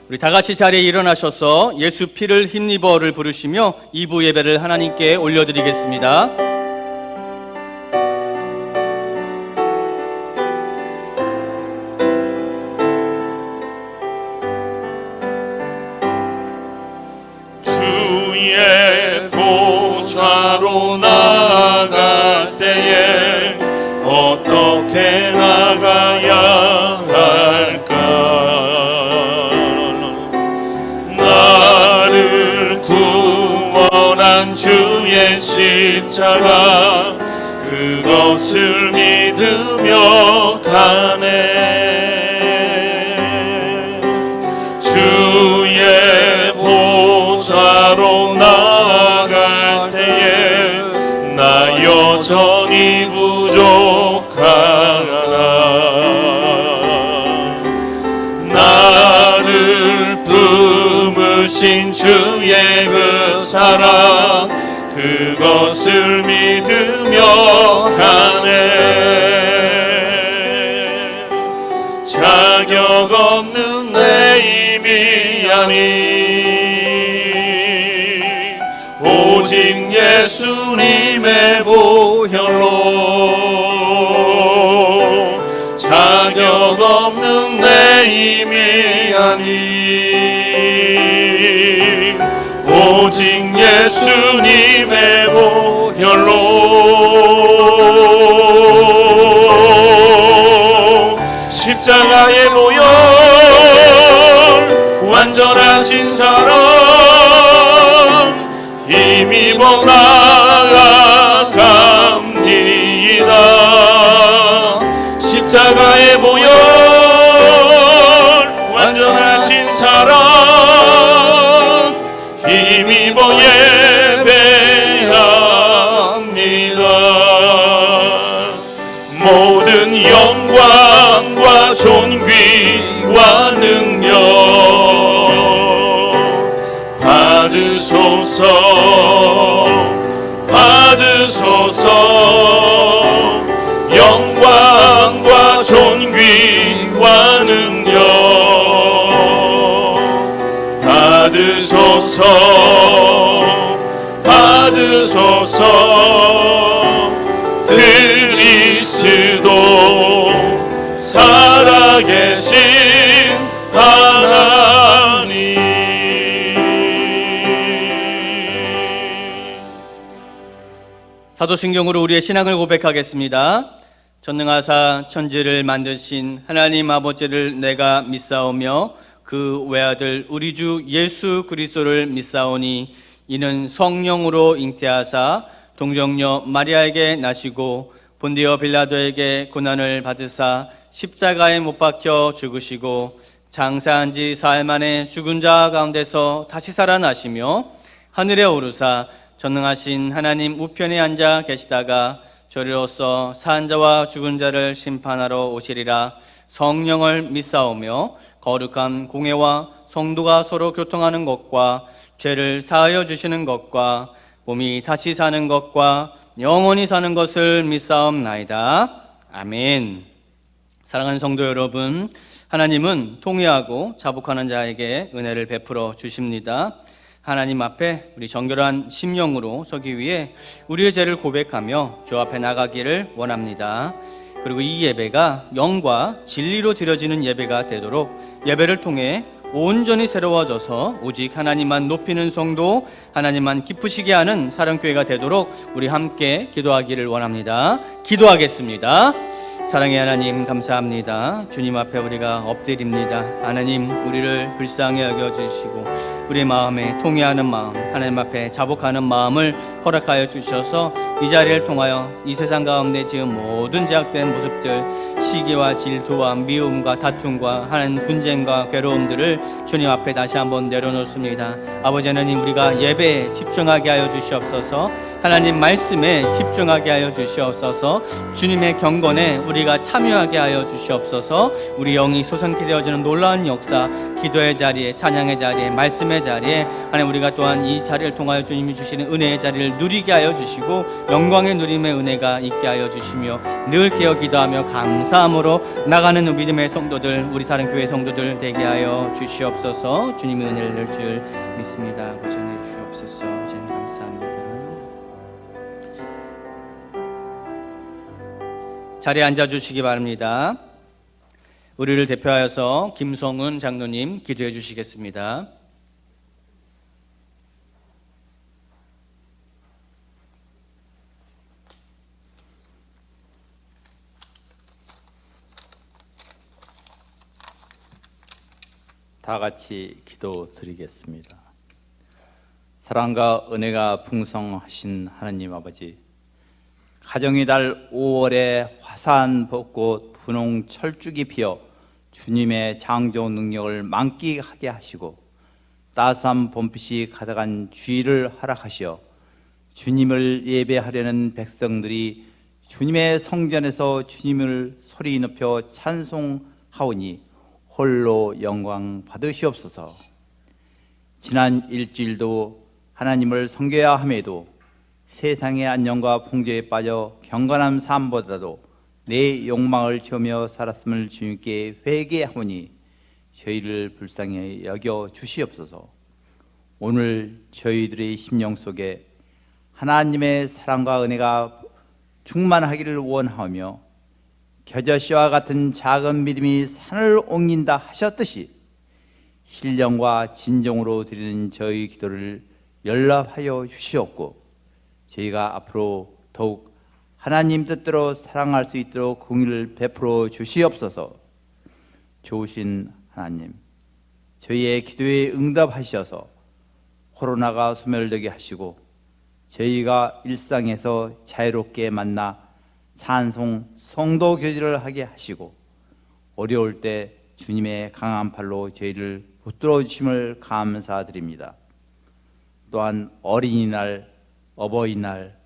우리 다 같이 자리에 일어나셔서 예수 피를 힘입어를 부르시며 2부 예배를 하나님께 올려드리겠습니다. 주의 보좌로 나아갈 때에 어떻게 나가야 할까? 나를 구원한 주의 십자가 그것을 믿으며 가네. 주의 보좌로 나아갈 때에 나 여전히 부족하나. 나를 품으신 주의 그 사랑 그것을 믿으며 가네. 자격 없는 내 힘이 아닌 오직 예수님의 보혈로 자격 없는 내 힘이 아닌 오직 예수님의 보혈로 십자가의 보혈 완전하신 사랑 힘입어 나아갑니다. 십자가의 보혈 완전하신 사랑 힘입어 예배합니다. 모든 영광과 존귀와 능력 받으소서 받으소서. 영광과 존귀와 능력 받으소서 받으소서. 그리스도 살아계신 하나님. 사도신경으로 우리의 신앙을 고백하겠습니다. 전능하사 천지를 만드신 하나님 아버지를 내가 믿사오며 그 외아들 우리 주 예수 그리스도를 믿사오니 이는 성령으로 잉태하사 동정녀 마리아에게 나시고 본디오 빌라도에게 고난을 받으사 십자가에 못 박혀 죽으시고 장사한 지 사흘 만에 죽은 자 가운데서 다시 살아나시며 하늘에 오르사 전능하신 하나님 우편에 앉아 계시다가 저리로서 산 자와 죽은 자를 심판하러 오시리라. 성령을 믿사오며 거룩한 공회와 성도가 서로 교통하는 것과 죄를 사하여 주시는 것과 몸이 다시 사는 것과 영원히 사는 것을 믿사옵나이다. 아멘. 사랑하는 성도 여러분, 하나님은 통회하고 자복하는 자에게 은혜를 베풀어 주십니다. 하나님 앞에 우리 정결한 심령으로 서기 위해 우리의 죄를 고백하며 주 앞에 나가기를 원합니다. 그리고 이 예배가 영과 진리로 드려지는 예배가 되도록 예배를 통해 온전히 새로워져서 오직 하나님만 높이는 성도, 하나님만 기쁘시게 하는 사랑교회가 되도록 우리 함께 기도하기를 원합니다. 기도하겠습니다. 사랑의 하나님 감사합니다. 주님 앞에 우리가 엎드립니다. 하나님 우리를 불쌍히 여겨주시고 우리의 마음에 통회하는 마음, 하나님 앞에 자복하는 마음을 허락하여 주셔서 이 자리를 통하여 이 세상 가운데 지은 모든 제약된 모습들, 시기와 질투와 미움과 다툼과 하나님 분쟁과 괴로움들을 주님 앞에 다시 한번 내려놓습니다. 아버지 하나님, 우리가 예배에 집중하게 하여 주시옵소서. 하나님 말씀에 집중하게 하여 주시옵소서. 주님의 경건에 우리가 참여하게 하여 주시옵소서. 우리 영이 솟아나게 되어지는 놀라운 역사 기도의 자리에, 찬양의 자리에, 말씀의 자리에 하나님 우리가 또한 이 자리를 통하여 주님이 주시는 은혜의 자리를 누리게 하여 주시고 영광의 누림의 은혜가 있게 하여 주시며 늘 깨어 기도하며 감사함으로 나가는 믿음의 성도들, 우리 사랑교회 성도들 되게 하여 주시옵소서. 주님의 은혜를 줄 믿습니다. 고전해 주시옵소서. 주님 감사합니다. 자리에 앉아주시기 바랍니다. 우리를 대표하여서 김성은 장로님 기도해 주시겠습니다. 다 같이 기도드리겠습니다. 사랑과 은혜가 풍성하신 하나님 아버지, 가정의 달 5월에 화산 벚꽃 분홍 철쭉이 피어 주님의 창조 능력을 만끽하게 하시고 따스한 봄빛이 가득한 주의를 허락하시어 주님을 예배하려는 백성들이 주님의 성전에서 주님을 소리 높여 찬송하오니 홀로 영광 받으시옵소서. 지난 일주일도 하나님을 섬겨야 함에도 세상의 안녕과 풍조에 빠져 경건한 삶보다도 내 욕망을 채우며 살았음을 주님께 회개하오니 저희를 불쌍히 여겨 주시옵소서. 오늘 저희들의 심령 속에 하나님의 사랑과 은혜가 충만하기를 원하며 겨자씨와 같은 작은 믿음이 산을 옮긴다 하셨듯이 신령과 진정으로 드리는 저희 기도를 연락하여 주시옵고 저희가 앞으로 더욱 하나님 뜻대로 사랑할 수 있도록 공의를 베풀어 주시옵소서. 좋으신 하나님, 저희의 기도에 응답하셔서 코로나가 소멸되게 하시고 저희가 일상에서 자유롭게 만나 찬송, 성도 교제를 하게 하시고 어려울 때 주님의 강한 팔로 저희를 붙들어 주심을 감사드립니다. 또한 어린이날, 어버이날,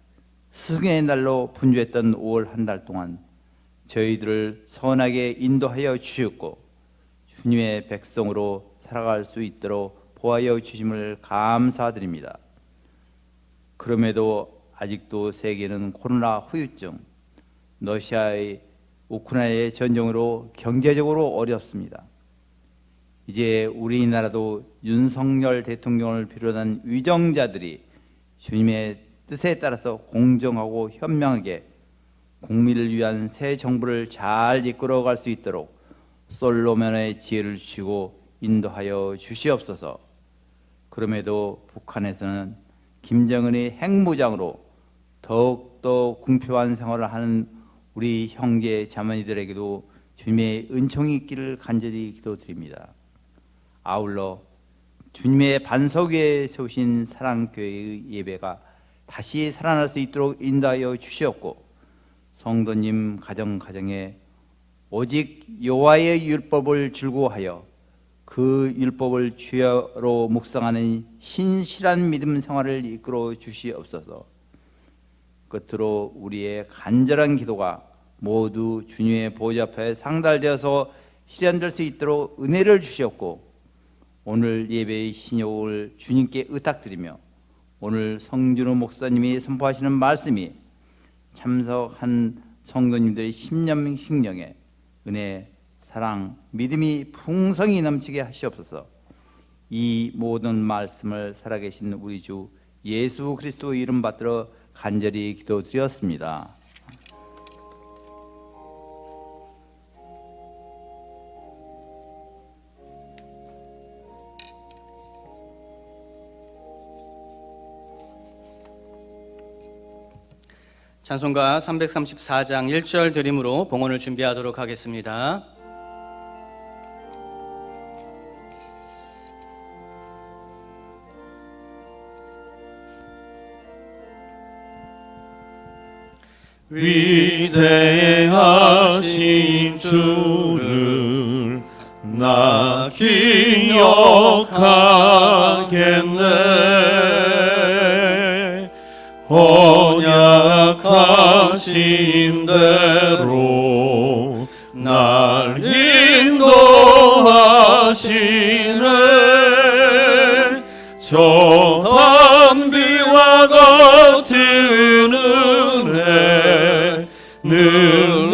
스승의 날로 분주했던 5월 한 달 동안 저희들을 선하게 인도하여 주셨고 주님의 백성으로 살아갈 수 있도록 보호하여 주심을 감사드립니다. 그럼에도 아직도 세계는 코로나 후유증, 러시아의 우크라이나의 전쟁으로 경제적으로 어렵습니다. 이제 우리나라도 윤석열 대통령을 비롯한 위정자들이 주님의 뜻에 따라서 공정하고 현명하게 국민을 위한 새 정부를 잘 이끌어갈 수 있도록 솔로몬의 지혜를 주시고 인도하여 주시옵소서. 그럼에도 북한에서는 김정은의 핵무장으로 더욱더 궁핍한 생활을 하는 우리 형제 자매들에게도 주님의 은총이 있기를 간절히 기도드립니다. 아울러 주님의 반석 위에 세우신 사랑교회의 예배가 다시 살아날 수 있도록 인도하여 주시옵고 성도님 가정에 오직 여호와의 율법을 즐거워하여 그 율법을 주야로 묵상하는 신실한 믿음 생활을 이끌어 주시옵소서. 끝으로 우리의 간절한 기도가 모두 주님의 보좌 앞에 상달되어서 실현될 수 있도록 은혜를 주시옵고 오늘 예배의 신욕을 주님께 의탁드리며 오늘 성준호 목사님이 선포하시는 말씀이 참석한 성도님들의 심령에 은혜, 사랑, 믿음이 풍성히 넘치게 하시옵소서. 이 모든 말씀을 살아계신 우리 주 예수 그리스도 이름 받들어 간절히 기도드렸습니다. 찬송가 334장 1절 드림으로 봉헌을 준비하도록 하겠습니다. 위대하신 주를 나 기억하겠네. 언약하신 대로 날 인도하시 저 밤비와 같은 은혜 늘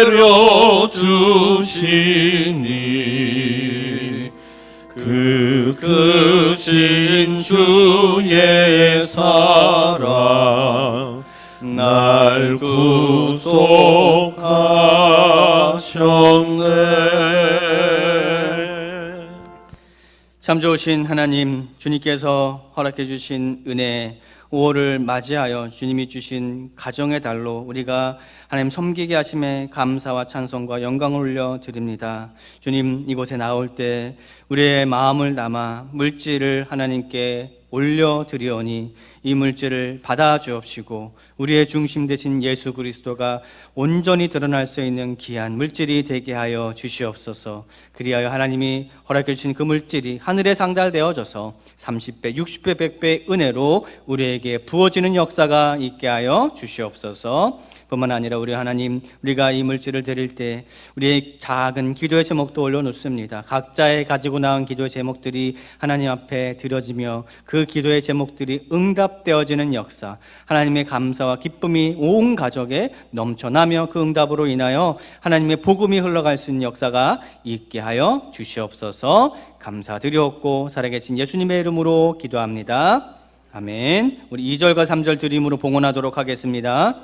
내려주시니 그 크신 주의 사랑 날 구속하셨네. 참 좋으신 하나님, 주님께서 허락해 주신 은혜 5월을 맞이하여 주님이 주신 가정의 달로 우리가 하나님 섬기게 하심에 감사와 찬송과 영광을 올려드립니다. 주님, 이곳에 나올 때 우리의 마음을 담아 물질을 하나님께 올려드리오니 이 물질을 받아 주옵시고 우리의 중심 되신 예수 그리스도가 온전히 드러날 수 있는 귀한 물질이 되게 하여 주시옵소서. 그리하여 하나님이 허락해 주신 그 물질이 하늘에 상달되어져서 30배, 60배, 100배 은혜로 우리에게 부어지는 역사가 있게 하여 주시옵소서. 뿐만 아니라 우리 하나님, 우리가 이 물질을 드릴 때 우리의 작은 기도의 제목도 올려놓습니다. 각자의 가지고 나온 기도의 제목들이 하나님 앞에 드려지며 그 기도의 제목들이 응답되어지는 역사, 하나님의 감사와 기쁨이 온 가족에 넘쳐나며 그 응답으로 인하여 하나님의 복음이 흘러갈 수 있는 역사가 있게 하여 주시옵소서. 감사드리옵고 살아계신 예수님의 이름으로 기도합니다. 아멘. 우리 2절과 3절 드림으로 봉헌하도록 하겠습니다.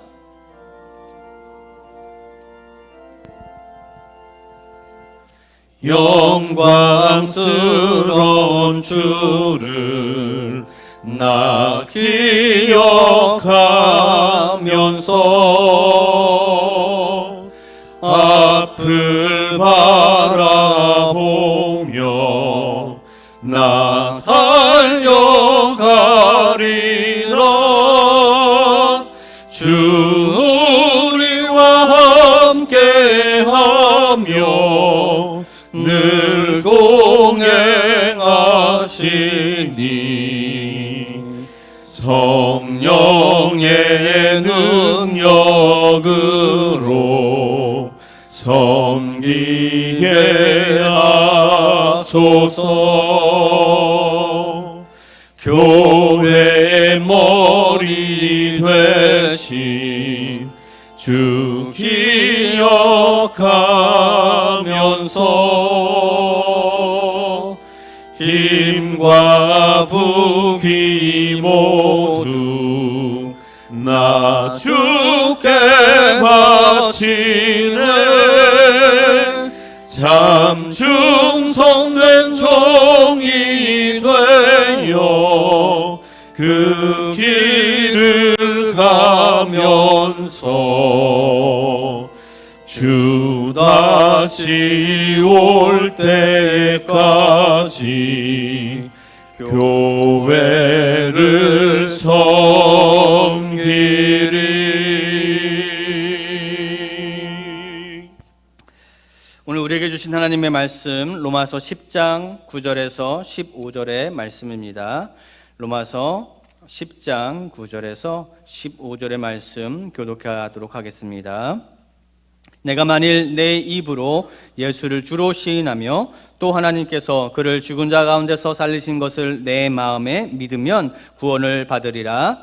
영광스러운 주를 나 기억하면서 앞을 바라보며 나 달려가리라. 주 우리와 함께하며 늘 동행하시니 성령의 능력으로 섬기게 하소서. 교회의 머리 되신 주 기억하면서 힘과 부귀 모두 나 주께 바치네. 참 충성된 종이 되어 그 길을 가면서 주 다시 올 때까지 교회를 섬기리. 오늘 우리에게 주신 하나님의 말씀 로마서 10장 9절에서 15절의 말씀입니다. 로마서 10장 9절에서 15절의 말씀 교독하도록 하겠습니다. 내가 만일 내 입으로 예수를 주로 시인하며 또 하나님께서 그를 죽은 자 가운데서 살리신 것을 내 마음에 믿으면 구원을 받으리라.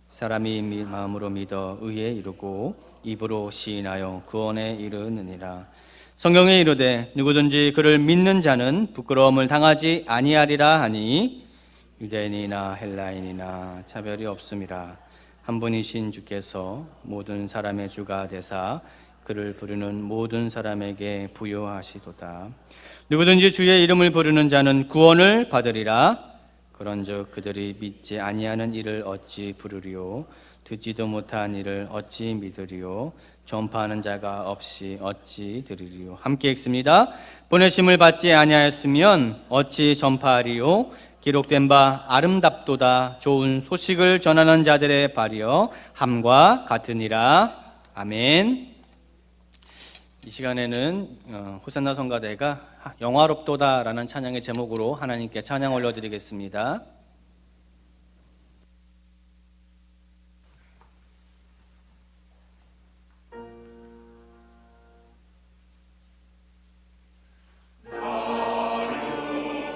사람이 마음으로 믿어 의에 이르고 입으로 시인하여 구원에 이르느니라. 성경에 이르되 누구든지 그를 믿는 자는 부끄러움을 당하지 아니하리라 하니 유대인이나 헬라인이나 차별이 없음이라. 한 분이신 주께서 모든 사람의 주가 되사 그를 부르는 모든 사람에게 부여하시도다. 누구든지 주의 이름을 부르는 자는 구원을 받으리라. 그런즉 그들이 믿지 아니하는 이를 어찌 부르리요? 듣지도 못한 이를 어찌 믿으리요? 전파하는 자가 없이 어찌 들으리요? 함께 읽습니다. 보내심을 받지 아니하였으면 어찌 전파하리요? 기록된 바 아름답도다 좋은 소식을 전하는 자들의 발이여 함과 같으니라. 아멘. 이 시간에는 호산나 성가대가 영화롭도다라는 찬양의 제목으로 하나님께 찬양 올려드리겠습니다.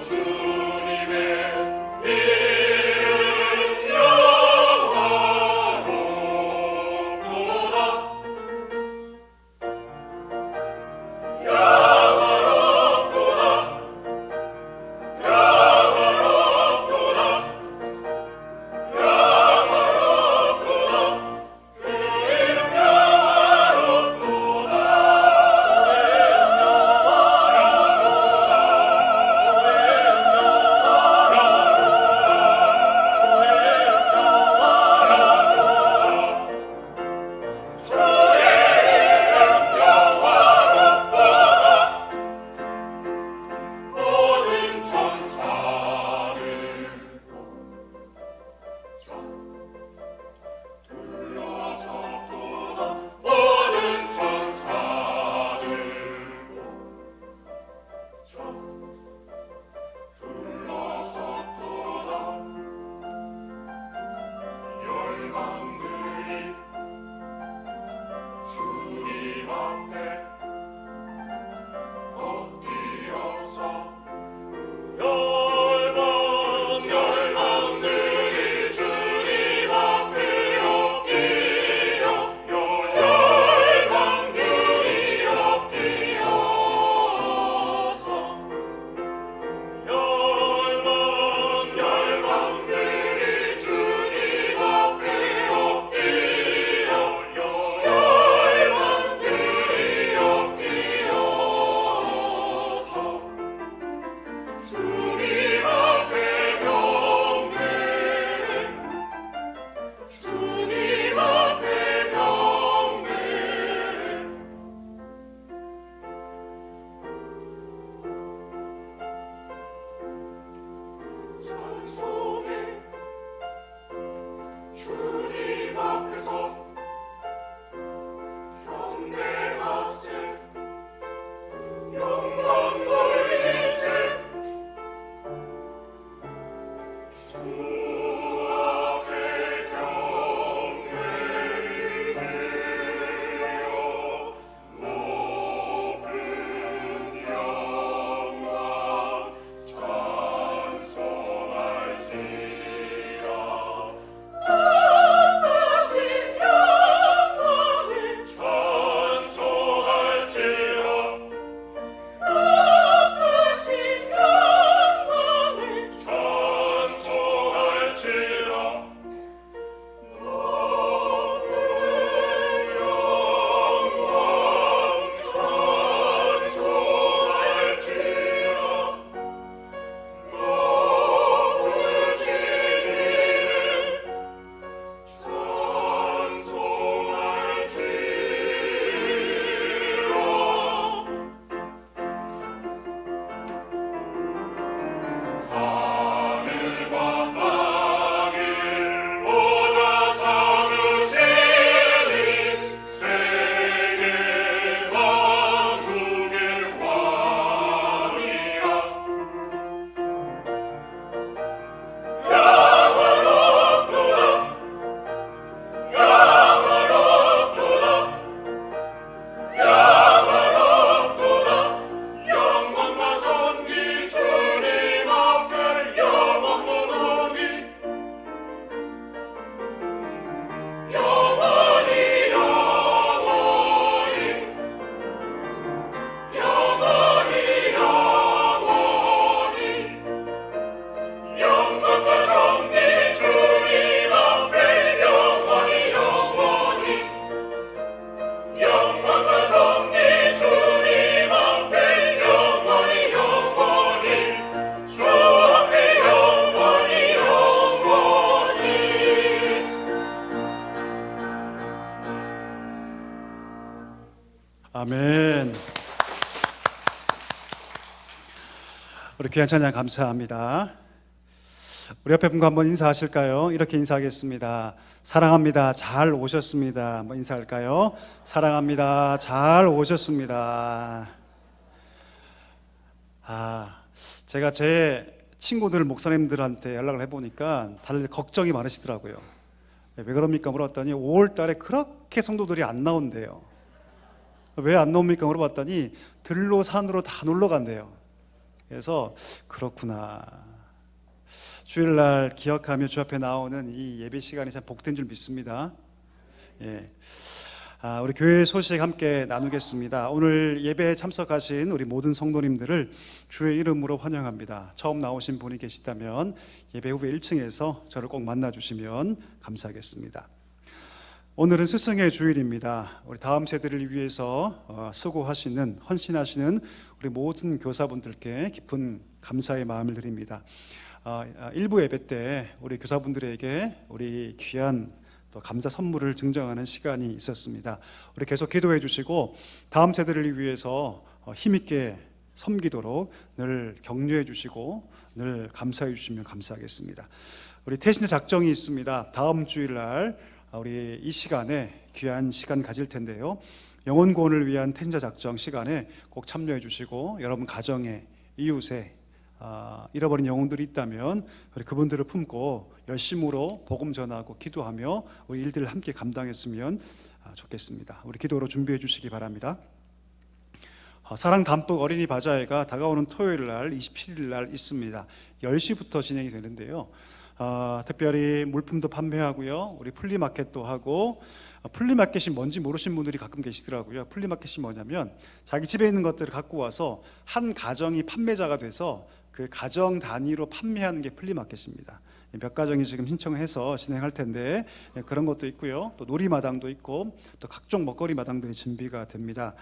주님의 아멘. 우리 귀한 찬양 감사합니다. 우리 옆에 분과 한번 인사하실까요? 이렇게 인사하겠습니다. 사랑합니다. 잘 오셨습니다. 한번 인사할까요? 사랑합니다. 잘 오셨습니다. 제가 제 친구들 목사님들한테 연락을 해보니까 다들 걱정이 많으시더라고요. 왜 그럽니까 물어봤더니 5월 달에 그렇게 성도들이 안 나온대요. 왜 안 나옵니까 물어봤더니 들로 산으로 다 놀러 간대요. 그래서 그렇구나. 주일날 기억하며 주 앞에 나오는 이 예배 시간이 참 복된 줄 믿습니다. 예. 우리 교회 소식 함께 나누겠습니다. 오늘 예배에 참석하신 우리 모든 성도님들을 주의 이름으로 환영합니다. 처음 나오신 분이 계시다면 예배 후에 1층에서 저를 꼭 만나주시면 감사하겠습니다. 오늘은 스승의 주일입니다. 우리 다음 세대를 위해서 수고하시는, 헌신하시는 우리 모든 교사분들께 깊은 감사의 마음을 드립니다. 일부 예배 때 우리 교사분들에게 우리 귀한 또 감사 선물을 증정하는 시간이 있었습니다. 우리 계속 기도해 주시고 다음 세대를 위해서 힘있게 섬기도록 늘 격려해 주시고 늘 감사해 주시면 감사하겠습니다. 우리 태신의 작정이 있습니다. 다음 주일날 우리 이 시간에 귀한 시간 가질 텐데요. 영혼 구원을 위한 태신자 작정 시간에 꼭 참여해 주시고 여러분 가정에, 이웃에 잃어버린 영혼들이 있다면 우리 그분들을 품고 열심으로 복음 전하고 기도하며 우리 일들을 함께 감당했으면 좋겠습니다. 우리 기도로 준비해 주시기 바랍니다. 사랑 담뿍 어린이 바자회가 다가오는 토요일 날 27일 날 있습니다. 10시부터 진행이 되는데요. 특별히 물품도 판매하고요. 우리 플리마켓도 하고, 플리마켓이 뭔지 모르시는 분들이 가끔 계시더라고요. 플리마켓이 뭐냐면 자기 집에 있는 것들을 갖고 와서 한 가정이 판매자가 돼서 그 가정 단위로 판매하는 게 플리마켓입니다. 몇 가정이 지금 신청해서 진행할 텐데 그런 것도 있고요. 또 놀이마당도 있고 또 각종 먹거리 마당들이 준비가 됩니다.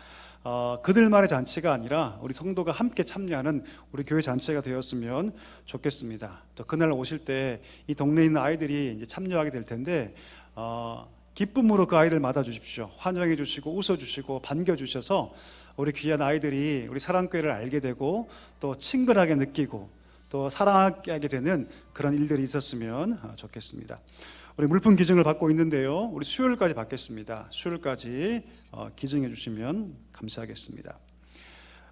그들만의 잔치가 아니라 우리 성도가 함께 참여하는 우리 교회 잔치가 되었으면 좋겠습니다. 또 그날 오실 때 이 동네에 있는 아이들이 이제 참여하게 될 텐데 기쁨으로 그 아이들 맞아 주십시오. 환영해 주시고 웃어 주시고 반겨 주셔서 우리 귀한 아이들이 우리 사랑교회를 알게 되고 또 친근하게 느끼고 또 사랑하게 되는 그런 일들이 있었으면 좋겠습니다. 우리 물품 기증을 받고 있는데요. 우리 수요일까지 받겠습니다. 수요일까지 기증해 주시면 감사하겠습니다.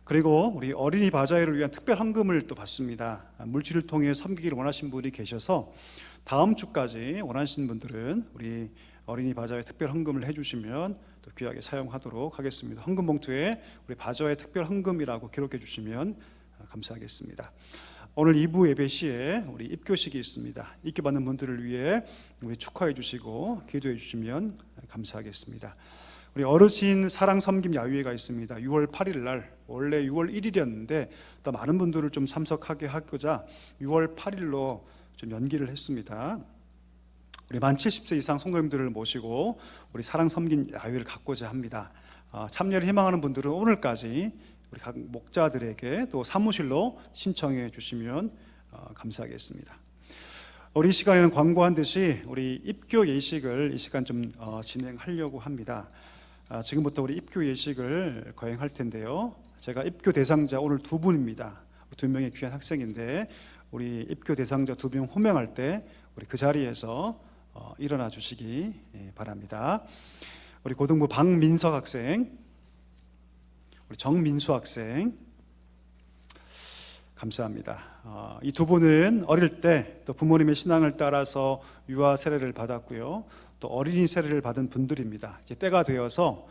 그리고 우리 어린이 바자회를 위한 특별 헌금을 또 받습니다. 물질을 통해 섬기기를 원하시는 분이 계셔서 다음 주까지 원하시는 분들은 우리 어린이 바자회 특별 헌금을 해주시면 또 귀하게 사용하도록 하겠습니다. 헌금 봉투에 우리 바자회 특별 헌금이라고 기록해 주시면 감사하겠습니다. 오늘 2부 예배 시에 우리 입교식이 있습니다. 입교받는 분들을 위해 우리 축하해 주시고 기도해 주시면 감사하겠습니다. 우리 어르신 사랑 섬김 야유회가 있습니다. 6월 8일 날, 원래 6월 1일이었는데 또 많은 분들을 좀 참석하게 하고자 6월 8일로 좀 연기를 했습니다. 우리 만 70세 이상 성도님들을 모시고 우리 사랑 섬긴 야유회를 갖고자 합니다. 참여를 희망하는 분들은 오늘까지 우리 각 목자들에게 또 사무실로 신청해 주시면 감사하겠습니다. 우리 이 시간에는 광고한 듯이 우리 입교 예식을 이 시간 좀 진행하려고 합니다. 지금부터 우리 입교 예식을 거행할 텐데요. 제가 입교 대상자 오늘 2분입니다. 2명의 귀한 학생인데 우리 입교 대상자 2명 호명할 때 우리 그 자리에서 일어나 주시기 바랍니다. 우리 고등부 박민석 학생, 우리 정민수 학생, 감사합니다. 이 2분은 어릴 때 또 부모님의 신앙을 따라서 유아 세례를 받았고요. 또 어린이 세례를 받은 분들입니다. 이제 때가 되어서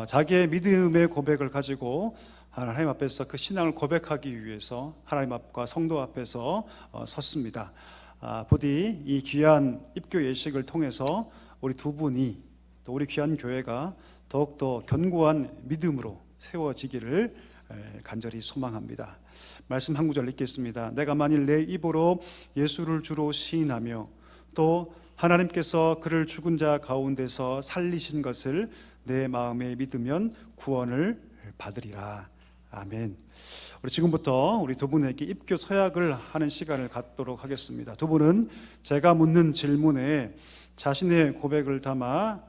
자기의 믿음의 고백을 가지고 하나님 앞에서 그 신앙을 고백하기 위해서 하나님 앞과 성도 앞에서 섰습니다. 부디 이 귀한 입교 예식을 통해서 우리 2분이 또 우리 귀한 교회가 더욱더 견고한 믿음으로 세워지기를 간절히 소망합니다. 말씀 한 구절 읽겠습니다. 내가 만일 내 입으로 예수를 주로 시인하며 또 하나님께서 그를 죽은 자 가운데서 살리신 것을 내 마음에 믿으면 구원을 받으리라. 아멘. 우리 지금부터 우리 2분에게 입교 서약을 하는 시간을 갖도록 하겠습니다. 2분은 제가 묻는 질문에 자신의 고백을 담아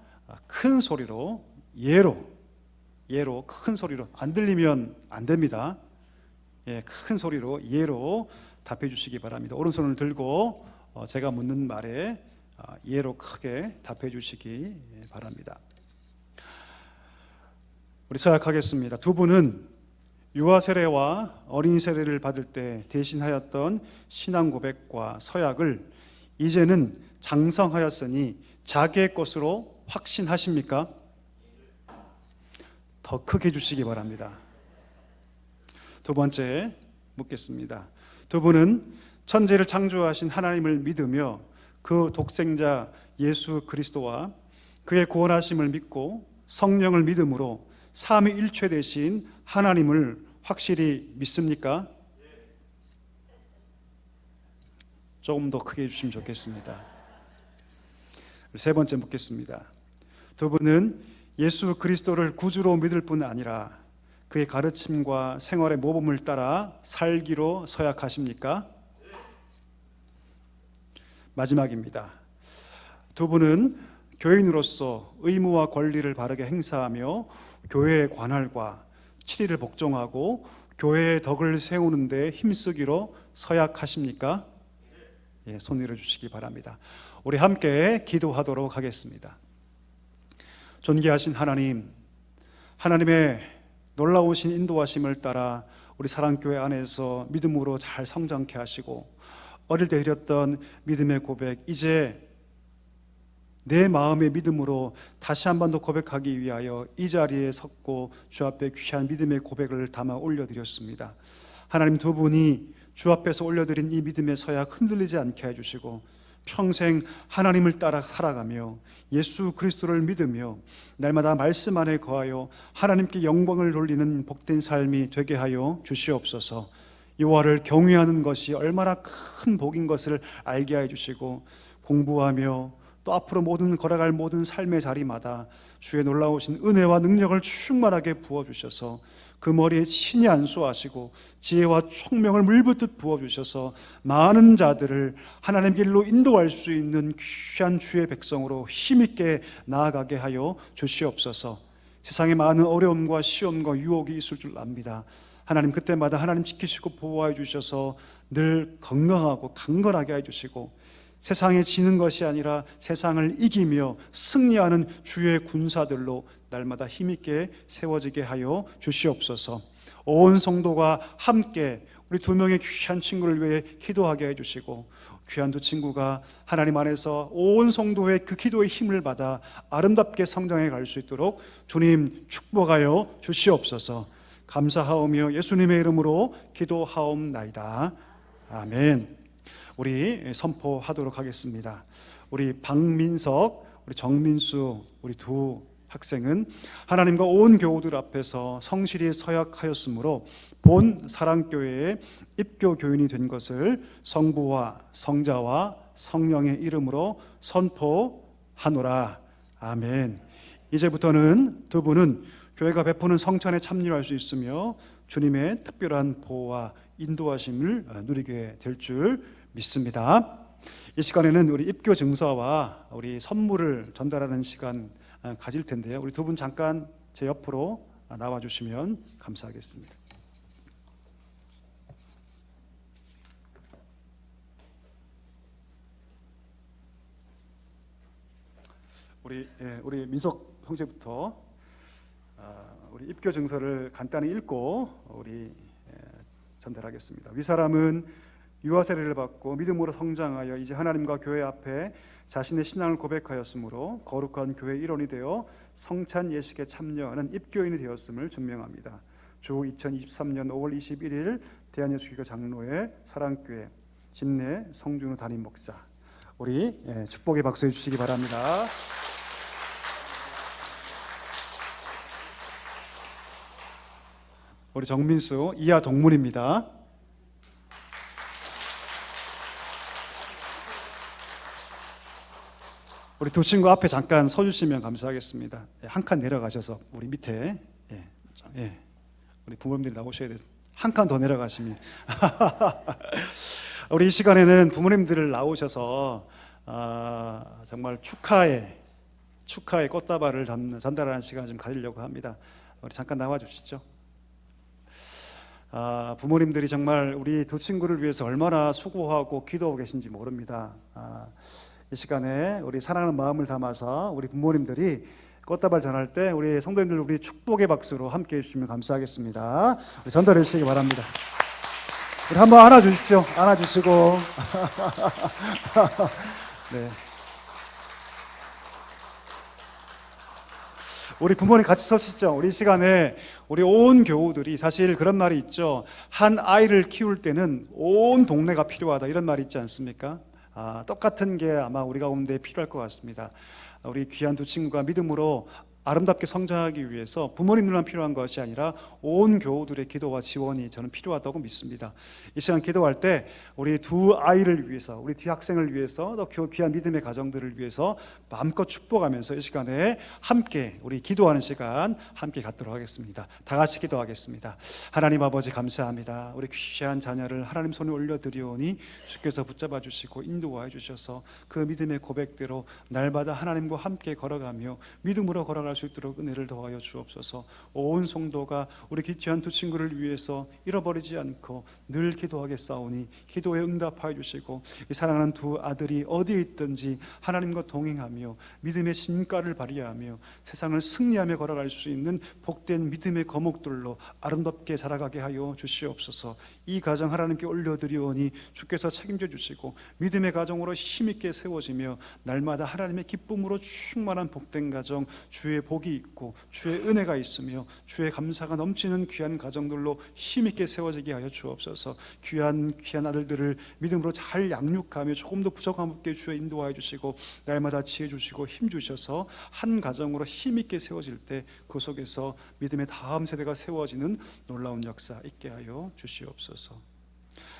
큰 소리로 예로 예로 큰 소리로, 안 들리면 안 됩니다. 예, 큰 소리로 예로 답해 주시기 바랍니다. 오른손을 들고 제가 묻는 말에 예로 크게 답해 주시기 바랍니다. 우리 서약하겠습니다. 두 분은 유아 세례와 어린이 세례를 받을 때 대신하였던 신앙 고백과 서약을 이제는 장성하였으니 자기의 것으로 확신하십니까? 더 크게 해주시기 바랍니다. 두 번째 묻겠습니다. 두 분은 천지를 창조하신 하나님을 믿으며 그 독생자 예수 그리스도와 그의 구원하심을 믿고 성령을 믿음으로 삼위일체 되신 하나님을 확실히 믿습니까? 조금 더 크게 해주시면 좋겠습니다. 세 번째 묻겠습니다. 두 분은 예수 그리스도를 구주로 믿을 뿐 아니라 그의 가르침과 생활의 모범을 따라 살기로 서약하십니까? 마지막입니다. 두 분은 교인으로서 의무와 권리를 바르게 행사하며 교회의 관할과 치리를 복종하고 교회의 덕을 세우는 데 힘쓰기로 서약하십니까? 예, 손 내려주시기 바랍니다. 우리 함께 기도하도록 하겠습니다. 존귀하신 하나님, 하나님의 놀라우신 인도하심을 따라 우리 사랑교회 안에서 믿음으로 잘 성장케 하시고 어릴 때 드렸던 믿음의 고백, 이제 내 마음의 믿음으로 다시 한 번 더 고백하기 위하여 이 자리에 섰고 주 앞에 귀한 믿음의 고백을 담아 올려드렸습니다. 하나님, 두 분이 주 앞에서 올려드린 이 믿음의 서약 흔들리지 않게 해주시고 평생 하나님을 따라 살아가며 예수 그리스도를 믿으며 날마다 말씀 안에 거하여 하나님께 영광을 돌리는 복된 삶이 되게 하여 주시옵소서. 여호와를 경외하는 것이 얼마나 큰 복인 것을 알게 해 주시고 공부하며 또 앞으로 모든 걸어갈 모든 삶의 자리마다 주의 놀라우신 은혜와 능력을 충만하게 부어주셔서 그 머리에 친히 안수하시고 지혜와 총명을 물붓듯 부어주셔서 많은 자들을 하나님 길로 인도할 수 있는 귀한 주의 백성으로 힘있게 나아가게 하여 주시옵소서. 세상에 많은 어려움과 시험과 유혹이 있을 줄 압니다. 하나님, 그때마다 하나님 지키시고 보호해 주셔서 늘 건강하고 강건하게 해주시고 세상에 지는 것이 아니라 세상을 이기며 승리하는 주의 군사들로 날마다 힘있게 세워지게 하여 주시옵소서. 온 성도가 함께 우리 두 명의 귀한 친구를 위해 기도하게 해주시고 귀한 두 친구가 하나님 안에서 온 성도의 그 기도의 힘을 받아 아름답게 성장해 갈 수 있도록 주님 축복하여 주시옵소서. 감사하오며 예수님의 이름으로 기도하옵나이다. 아멘. 우리 선포하도록 하겠습니다. 우리 박민석, 우리 정민수, 우리 두 학생은 하나님과 온 교우들 앞에서 성실히 서약하였으므로 본 사랑교회의 입교 교인이 된 것을 성부와 성자와 성령의 이름으로 선포하노라. 아멘. 이제부터는 두 분은 교회가 베푸는 성찬에 참여할 수 있으며 주님의 특별한 보호와 인도하심을 누리게 될 줄 믿습니다. 이 시간에는 우리 입교 증서와 우리 선물을 전달하는 시간 가질 텐데요. 우리 두 분 잠깐 제 옆으로 나와 주시면 감사하겠습니다. 우리 민석 형제부터 우리 입교 증서를 간단히 읽고 우리 전달하겠습니다. 위사람은 유아 세례를 받고 믿음으로 성장하여 이제 하나님과 교회 앞에 자신의 신앙을 고백하였으므로 거룩한 교회 일원이 되어 성찬 예식에 참여하는 입교인이 되었음을 증명합니다. 주 2023년 5월 21일 대한예수교회 장로회 사랑교회 진내 성준우 담임 목사, 우리 축복의 박수 해주시기 바랍니다. 우리 정민수 이하 동문입니다. 우리 두 친구 앞에 잠깐 서주시면 감사하겠습니다. 한 칸 내려가셔서 우리 밑에 우리 부모님들이 나오셔야 돼서 한 칸 더 내려가시면 우리 이 시간에는 부모님들을 나오셔서 정말 축하의 꽃다발을 전달하는 시간을 좀 가지려고 합니다. 우리 잠깐 나와 주시죠. 부모님들이 정말 우리 두 친구를 위해서 얼마나 수고하고 기도하고 계신지 모릅니다. 이 시간에 우리 사랑하는 마음을 담아서 우리 부모님들이 꽃다발 전할 때 우리 성도님들 우리 축복의 박수로 함께 해주시면 감사하겠습니다. 우리 전달해 주시기 바랍니다. 우리 한번 안아주십시오. 안아주시고 네. 우리 부모님 같이 서시죠. 우리 이 시간에 우리 온 교우들이 사실 그런 말이 있죠. 한 아이를 키울 때는 온 동네가 필요하다 이런 말이 있지 않습니까? 똑같은 게 아마 우리 가운데 필요할 것 같습니다. 우리 귀한 두 친구가 믿음으로 아름답게 성장하기 위해서 부모님들만 필요한 것이 아니라 온 교우들의 기도와 지원이 저는 필요하다고 믿습니다. 이 시간 기도할 때 우리 두 아이를 위해서, 우리 두 학생을 위해서, 또 귀한 믿음의 가정들을 위해서 마음껏 축복하면서 이 시간에 함께 우리 기도하는 시간 함께 갖도록 하겠습니다. 다 같이 기도하겠습니다. 하나님 아버지 감사합니다. 우리 귀한 자녀를 하나님 손에 올려드리오니 주께서 붙잡아 주시고 인도하여 주셔서 그 믿음의 고백대로 날마다 하나님과 함께 걸어가며 믿음으로 걸어갈 수 있도록 은혜를 더하여 주옵소서. 온 성도가 우리 귀한 두 친구를 위해서 잃어버리지 않고 늘 기도하겠사오니 기도에 응답하여 주시고 이 사랑하는 두 아들이 어디에 있든지 하나님과 동행하며 믿음의 신가를 발휘하며 세상을 승리하며 걸어갈 수 있는 복된 믿음의 거목들로 아름답게 자라가게 하여 주시옵소서. 이 가정 하나님께 올려드리오니 주께서 책임져 주시고 믿음의 가정으로 힘있게 세워지며 날마다 하나님의 기쁨으로 충만한 복된 가정, 주의 복이 있고 주의 은혜가 있으며 주의 감사가 넘치는 귀한 가정들로 힘있게 세워지게 하여 주옵소서. 귀한 아들들을 믿음으로 잘 양육하며 조금 더 부족함 없게 주여 인도하여 주시고 날마다 지혜 주시고 힘 주셔서 한 가정으로 힘있게 세워질 때 그 속에서 믿음의 다음 세대가 세워지는 놀라운 역사 있게 하여 주시옵소서.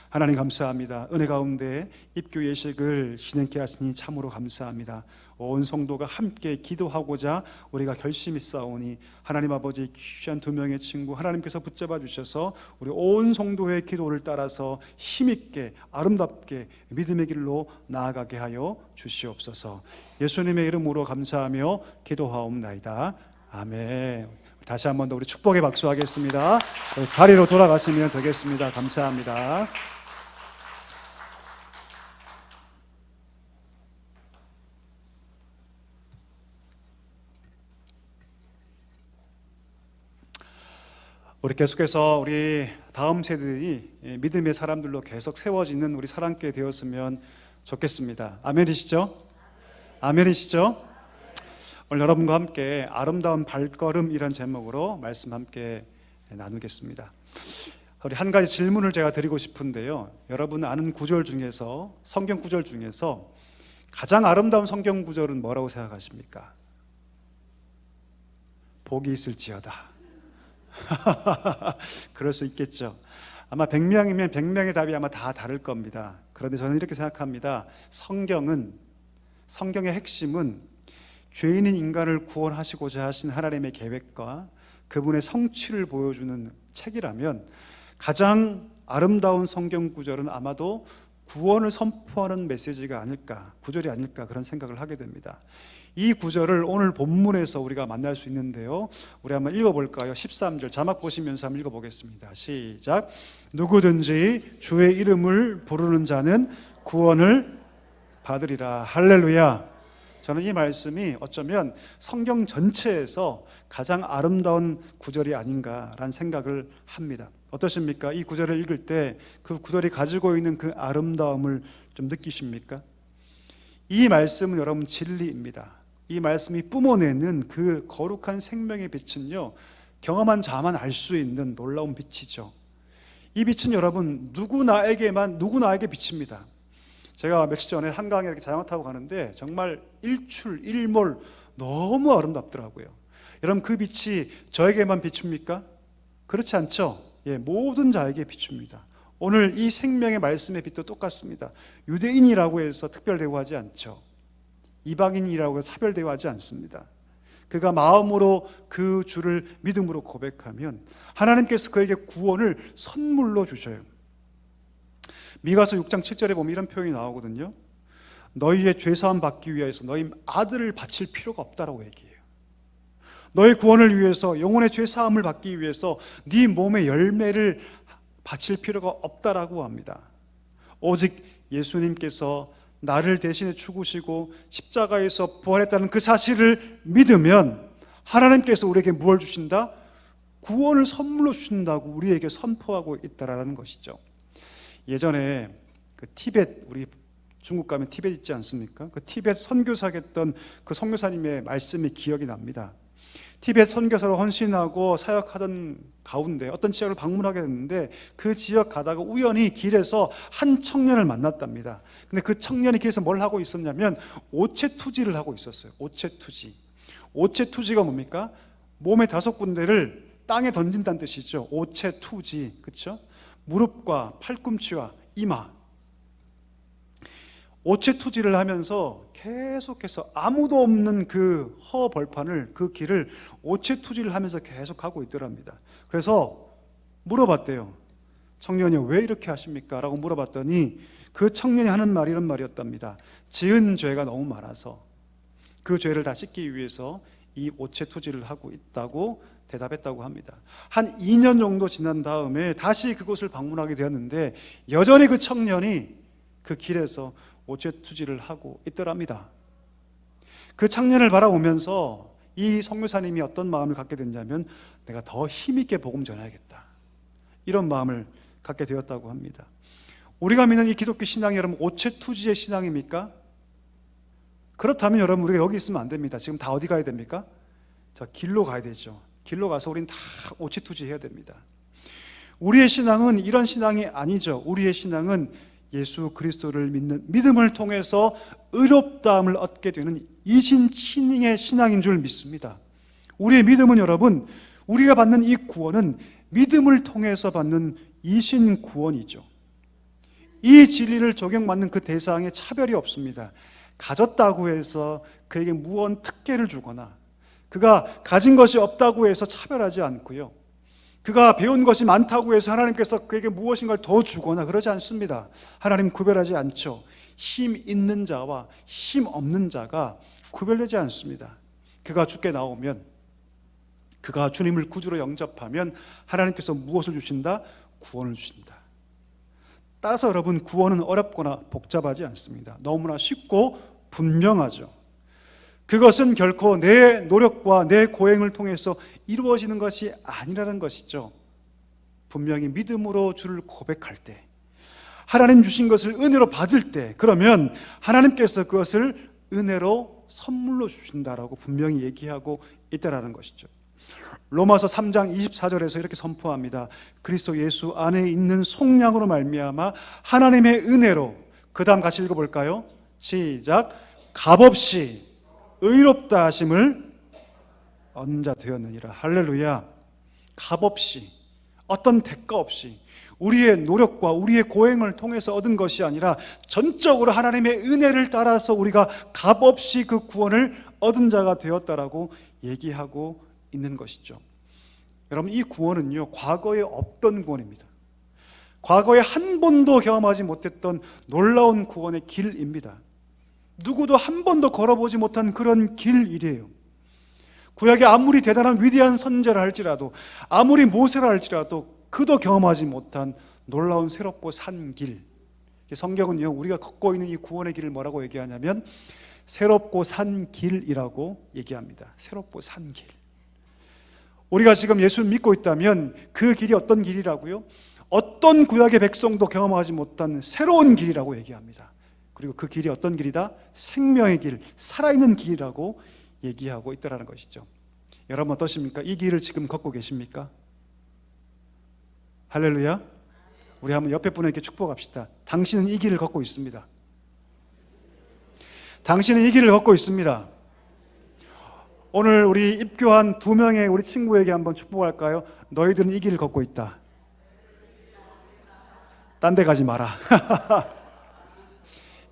하나님 감사합니다. 은혜 가운데 입교 예식을 진행케 하시니 참으로 감사합니다. 온 성도가 함께 기도하고자 우리가 결심이 싸우니 하나님 아버지 귀한 두 명의 친구 하나님께서 붙잡아 주셔서 우리 온 성도의 기도를 따라서 힘있게 아름답게 믿음의 길로 나아가게 하여 주시옵소서. 예수님의 이름으로 감사하며 기도하옵나이다. 아멘. 다시 한 번 더 우리 축복의 박수 하겠습니다. 자리로 돌아가시면 되겠습니다. 감사합니다. 우리 계속해서 우리 다음 세대들이 믿음의 사람들로 계속 세워지는 우리 사랑교회 되었으면 좋겠습니다. 아멘이시죠? 아멘이시죠? 오늘 여러분과 함께 아름다운 발걸음이란 제목으로 말씀 함께 나누겠습니다. 우리 한 가지 질문을 제가 드리고 싶은데요. 여러분 아는 구절 중에서, 성경 구절 중에서 가장 아름다운 성경 구절은 뭐라고 생각하십니까? 복이 있을지어다. 그럴 수 있겠죠. 아마 100명이면 100명의 답이 아마 다 다를 겁니다. 그런데 저는 이렇게 생각합니다. 성경의 핵심은 죄인인 인간을 구원하시고자 하신 하나님의 계획과 그분의 성취를 보여주는 책이라면 가장 아름다운 성경 구절은 아마도 구원을 선포하는 메시지가 아닐까, 구절이 아닐까 그런 생각을 하게 됩니다. 이 구절을 오늘 본문에서 우리가 만날 수 있는데요. 우리 한번 읽어볼까요? 13절 자막 보시면서 한번 읽어보겠습니다. 시작. 누구든지 주의 이름을 부르는 자는 구원을 받으리라. 할렐루야. 저는 이 말씀이 어쩌면 성경 전체에서 가장 아름다운 구절이 아닌가라는 생각을 합니다. 어떠십니까? 이 구절을 읽을 때 그 구절이 가지고 있는 그 아름다움을 좀 느끼십니까? 이 말씀은 여러분 진리입니다. 이 말씀이 뿜어내는 그 거룩한 생명의 빛은요, 경험한 자만 알 수 있는 놀라운 빛이죠. 이 빛은 여러분 누구나에게 비칩니다. 제가 며칠 전에 한강에 이렇게 자전거 타고 가는데 정말 일출, 일몰 너무 아름답더라고요. 여러분 그 빛이 저에게만 비춥니까? 그렇지 않죠? 예, 모든 자에게 비춥니다. 오늘 이 생명의 말씀의 빛도 똑같습니다. 유대인이라고 해서 특별 대우하지 않죠. 이방인이라고 해서 차별 대우하지 않습니다. 그가 마음으로 그 주를 믿음으로 고백하면 하나님께서 그에게 구원을 선물로 주셔요. 미가서 6장 7절에 보면 이런 표현이 나오거든요. 너희의 죄사함 받기 위해서 너희 아들을 바칠 필요가 없다라고 얘기해요. 너의 구원을 위해서, 영혼의 죄 사함을 받기 위해서 네 몸의 열매를 바칠 필요가 없다라고 합니다. 오직 예수님께서 나를 대신해 죽으시고 십자가에서 부활했다는 그 사실을 믿으면 하나님께서 우리에게 무엇을 주신다? 구원을 선물로 주신다고 우리에게 선포하고 있다라는 것이죠. 예전에 그 티벳, 우리 중국 가면 티벳 있지 않습니까? 그 티벳 선교사겠던 그 선교사님의 말씀이 기억이 납니다. 티벳 선교사로 헌신하고 사역하던 가운데 어떤 지역을 방문하게 됐는데 그 지역 가다가 우연히 길에서 한 청년을 만났답니다. 근데 그 청년이 길에서 뭘 하고 있었냐면 오체투지를 하고 있었어요. 오체투지. 오체투지가 뭡니까? 몸의 5군데를 땅에 던진다는 뜻이죠. 오체투지. 그렇죠? 무릎과 팔꿈치와 이마. 오체투지를 하면서 계속해서 아무도 없는 그 허벌판을, 그 길을 오체투지를 하면서 계속 가고 있더랍니다. 그래서 물어봤대요. 청년이 왜 이렇게 하십니까? 라고 물어봤더니 그 청년이 하는 말이 이런 말이었답니다. 지은 죄가 너무 많아서 그 죄를 다 씻기 위해서 이 오체투지를 하고 있다고 대답했다고 합니다. 한 2년 정도 지난 다음에 다시 그곳을 방문하게 되었는데 여전히 그 청년이 그 길에서 오체투지를 하고 있더랍니다. 그 청년을 바라보면서 이 선교사님이 어떤 마음을 갖게 됐냐면 내가 더 힘있게 복음 전해야겠다, 이런 마음을 갖게 되었다고 합니다. 우리가 믿는 이 기독교 신앙이 여러분 오체투지의 신앙입니까? 그렇다면 여러분 우리가 여기 있으면 안 됩니다. 지금 다 어디 가야 됩니까? 저 길로 가야 되죠. 길로 가서 우리는 다 오체투지 해야 됩니다. 우리의 신앙은 이런 신앙이 아니죠. 우리의 신앙은 예수 그리스도를 믿는 믿음을 통해서 의롭다함을 얻게 되는 이신친의 신앙인 줄 믿습니다. 우리의 믿음은 여러분, 우리가 받는 이 구원은 믿음을 통해서 받는 이신 구원이죠. 이 진리를 적용받는 그 대상에 차별이 없습니다. 가졌다고 해서 그에게 무언 특혜를 주거나 그가 가진 것이 없다고 해서 차별하지 않고요, 그가 배운 것이 많다고 해서 하나님께서 그에게 무엇인가를 더 주거나 그러지 않습니다. 하나님 구별하지 않죠. 힘 있는 자와 힘 없는 자가 구별되지 않습니다. 그가 주께 나오면, 그가 주님을 구주로 영접하면 하나님께서 무엇을 주신다? 구원을 주신다. 따라서 여러분, 구원은 어렵거나 복잡하지 않습니다. 너무나 쉽고 분명하죠. 그것은 결코 내 노력과 내 고행을 통해서 이루어지는 것이 아니라는 것이죠. 분명히 믿음으로 주를 고백할 때, 하나님 주신 것을 은혜로 받을 때, 그러면 하나님께서 그것을 은혜로 선물로 주신다라고 분명히 얘기하고 있다라는 것이죠. 로마서 3장 24절에서 이렇게 선포합니다. 그리스도 예수 안에 있는 속량으로 말미암아 하나님의 은혜로, 그 다음 같이 읽어볼까요? 시작. 값없이 의롭다 하심을 얻는 자 되었느니라. 할렐루야. 값없이, 어떤 대가 없이, 우리의 노력과 우리의 고행을 통해서 얻은 것이 아니라 전적으로 하나님의 은혜를 따라서 우리가 값없이 그 구원을 얻은 자가 되었다라고 얘기하고 있는 것이죠. 여러분, 이 구원은요, 과거에 없던 구원입니다. 과거에 한 번도 경험하지 못했던 놀라운 구원의 길입니다. 누구도 한 번도 걸어보지 못한 그런 길이래요. 구약에 아무리 대단한 위대한 선지자라 할지라도, 아무리 모세라 할지라도 그도 경험하지 못한 놀라운 새롭고 산 길. 성경은요, 우리가 걷고 있는 이 구원의 길을 뭐라고 얘기하냐면 새롭고 산 길이라고 얘기합니다. 새롭고 산 길. 우리가 지금 예수를 믿고 있다면 그 길이 어떤 길이라고요? 어떤 구약의 백성도 경험하지 못한 새로운 길이라고 얘기합니다. 그리고 그 길이 어떤 길이다? 생명의 길, 살아있는 길이라고 얘기하고 있다는 것이죠. 여러분 어떠십니까? 이 길을 지금 걷고 계십니까? 할렐루야. 우리 한번 옆에 분에게 축복합시다. 당신은 이 길을 걷고 있습니다. 당신은 이 길을 걷고 있습니다. 오늘 우리 입교한 2명의 우리 친구에게 한번 축복할까요? 너희들은 이 길을 걷고 있다. 딴 데 가지 마라.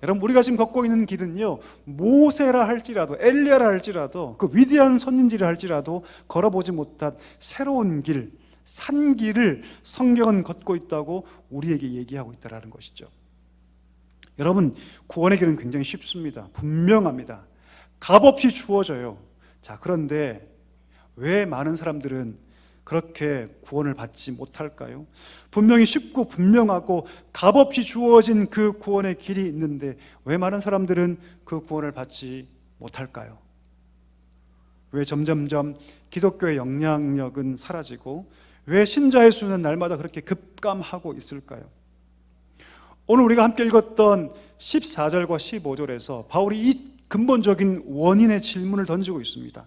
여러분, 우리가 지금 걷고 있는 길은요, 모세라 할지라도, 엘리야라 할지라도, 그 위대한 선진지라 할지라도 걸어보지 못한 새로운 길, 산 길을 성경은 걷고 있다고 우리에게 얘기하고 있다는 것이죠. 여러분, 구원의 길은 굉장히 쉽습니다. 분명합니다. 값없이 주어져요. 자, 그런데 왜 많은 사람들은 그렇게 구원을 받지 못할까요? 분명히 쉽고 분명하고 값없이 주어진 그 구원의 길이 있는데 왜 많은 사람들은 그 구원을 받지 못할까요? 왜 점점점 기독교의 영향력은 사라지고 왜 신자의 수는 날마다 그렇게 급감하고 있을까요? 오늘 우리가 함께 읽었던 14절과 15절에서 바울이 이 근본적인 원인의 질문을 던지고 있습니다.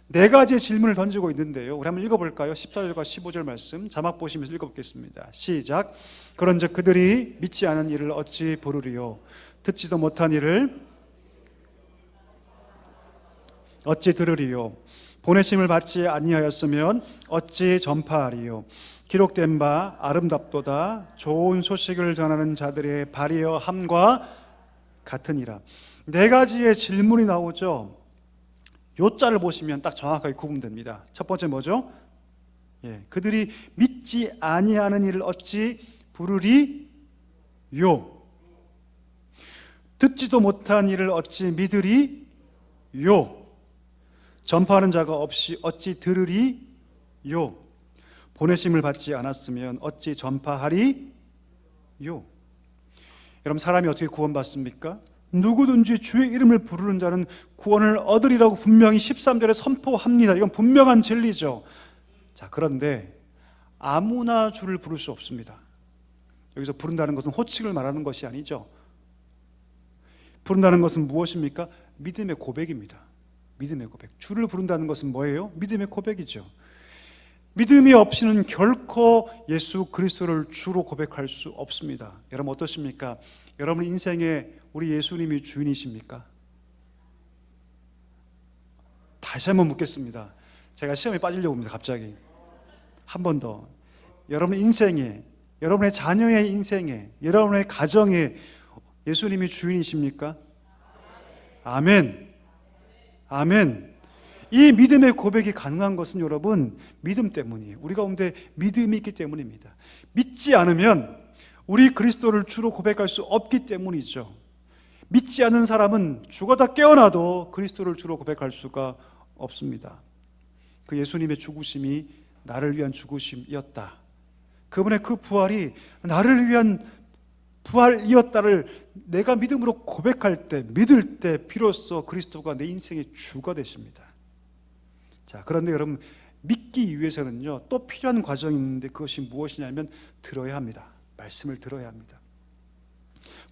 네 가지의 질문을 던지고 있는데요. 우리 한번 읽어볼까요? 14절과 15절 말씀 자막 보시면서 읽어보겠습니다. 시작. 그런즉 그들이 믿지 않은 이를 어찌 부르리요? 듣지도 못한 이를 어찌 들으리요? 보내심을 받지 아니하였으면 어찌 전파하리요? 기록된 바 아름답도다 좋은 소식을 전하는 자들의 발이여 함과 같으니라. 네 가지의 질문이 나오죠. 요자를 보시면 딱 정확하게 구분됩니다. 첫 번째 뭐죠? 그들이 믿지 아니하는 이를 어찌 부르리요? 듣지도 못한 이를 어찌 믿으리요? 전파하는 자가 없이 어찌 들으리요? 보내심을 받지 않았으면 어찌 전파하리요? 여러분, 사람이 어떻게 구원받습니까? 누구든지 주의 이름을 부르는 자는 구원을 얻으리라고 분명히 13절에 선포합니다. 이건 분명한 진리죠. 자, 그런데 아무나 주를 부를 수 없습니다. 여기서 부른다는 것은 호칭을 말하는 것이 아니죠. 부른다는 것은 무엇입니까? 믿음의 고백입니다. 믿음의 고백. 주를 부른다는 것은 뭐예요? 믿음의 고백이죠. 믿음이 없이는 결코 예수 그리스도를 주로 고백할 수 없습니다. 여러분 어떠십니까? 여러분 인생에 우리 예수님이 주인이십니까? 다시 한번 묻겠습니다. 제가 시험에 빠지려고 합니다. 갑자기 한 번 더. 여러분 인생에, 여러분의 자녀의 인생에, 여러분의 가정에 예수님이 주인이십니까? 아멘. 아멘. 이 믿음의 고백이 가능한 것은 여러분 믿음 때문이에요. 우리 가운데 믿음이 있기 때문입니다. 믿지 않으면 우리 그리스도를 주로 고백할 수 없기 때문이죠. 믿지 않는 사람은 죽어다 깨어나도 그리스도를 주로 고백할 수가 없습니다. 그 예수님의 죽으심이 나를 위한 죽으심이었다. 그분의 그 부활이 나를 위한 부활이었다를 내가 믿음으로 고백할 때, 믿을 때 비로소 그리스도가 내 인생의 주가 되십니다. 자, 그런데 여러분 믿기 위해서는요 또 필요한 과정이 있는데 그것이 무엇이냐면 들어야 합니다. 말씀을 들어야 합니다.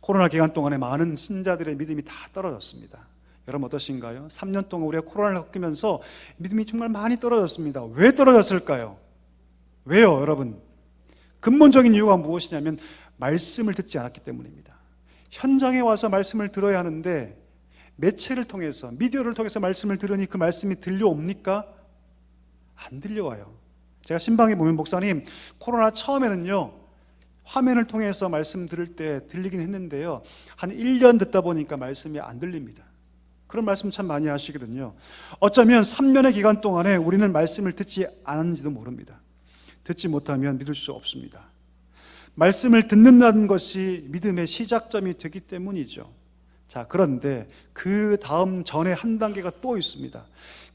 코로나 기간 동안에 많은 신자들의 믿음이 다 떨어졌습니다. 여러분 어떠신가요? 3년 동안 우리가 코로나를 겪으면서 믿음이 정말 많이 떨어졌습니다. 왜 떨어졌을까요? 왜요, 여러분? 근본적인 이유가 무엇이냐면 말씀을 듣지 않았기 때문입니다. 현장에 와서 말씀을 들어야 하는데 매체를 통해서, 미디어를 통해서 말씀을 들으니 그 말씀이 들려옵니까? 안 들려와요. 제가 신방에 보면 목사님 코로나 처음에는요 화면을 통해서 말씀 들을 때 들리긴 했는데요 한 1년 듣다 보니까 말씀이 안 들립니다. 그런 말씀 참 많이 하시거든요. 어쩌면 3년의 기간 동안에 우리는 말씀을 듣지 않았는지도 모릅니다. 듣지 못하면 믿을 수 없습니다. 말씀을 듣는다는 것이 믿음의 시작점이 되기 때문이죠. 자, 그런데 그 다음 전에 한 단계가 또 있습니다.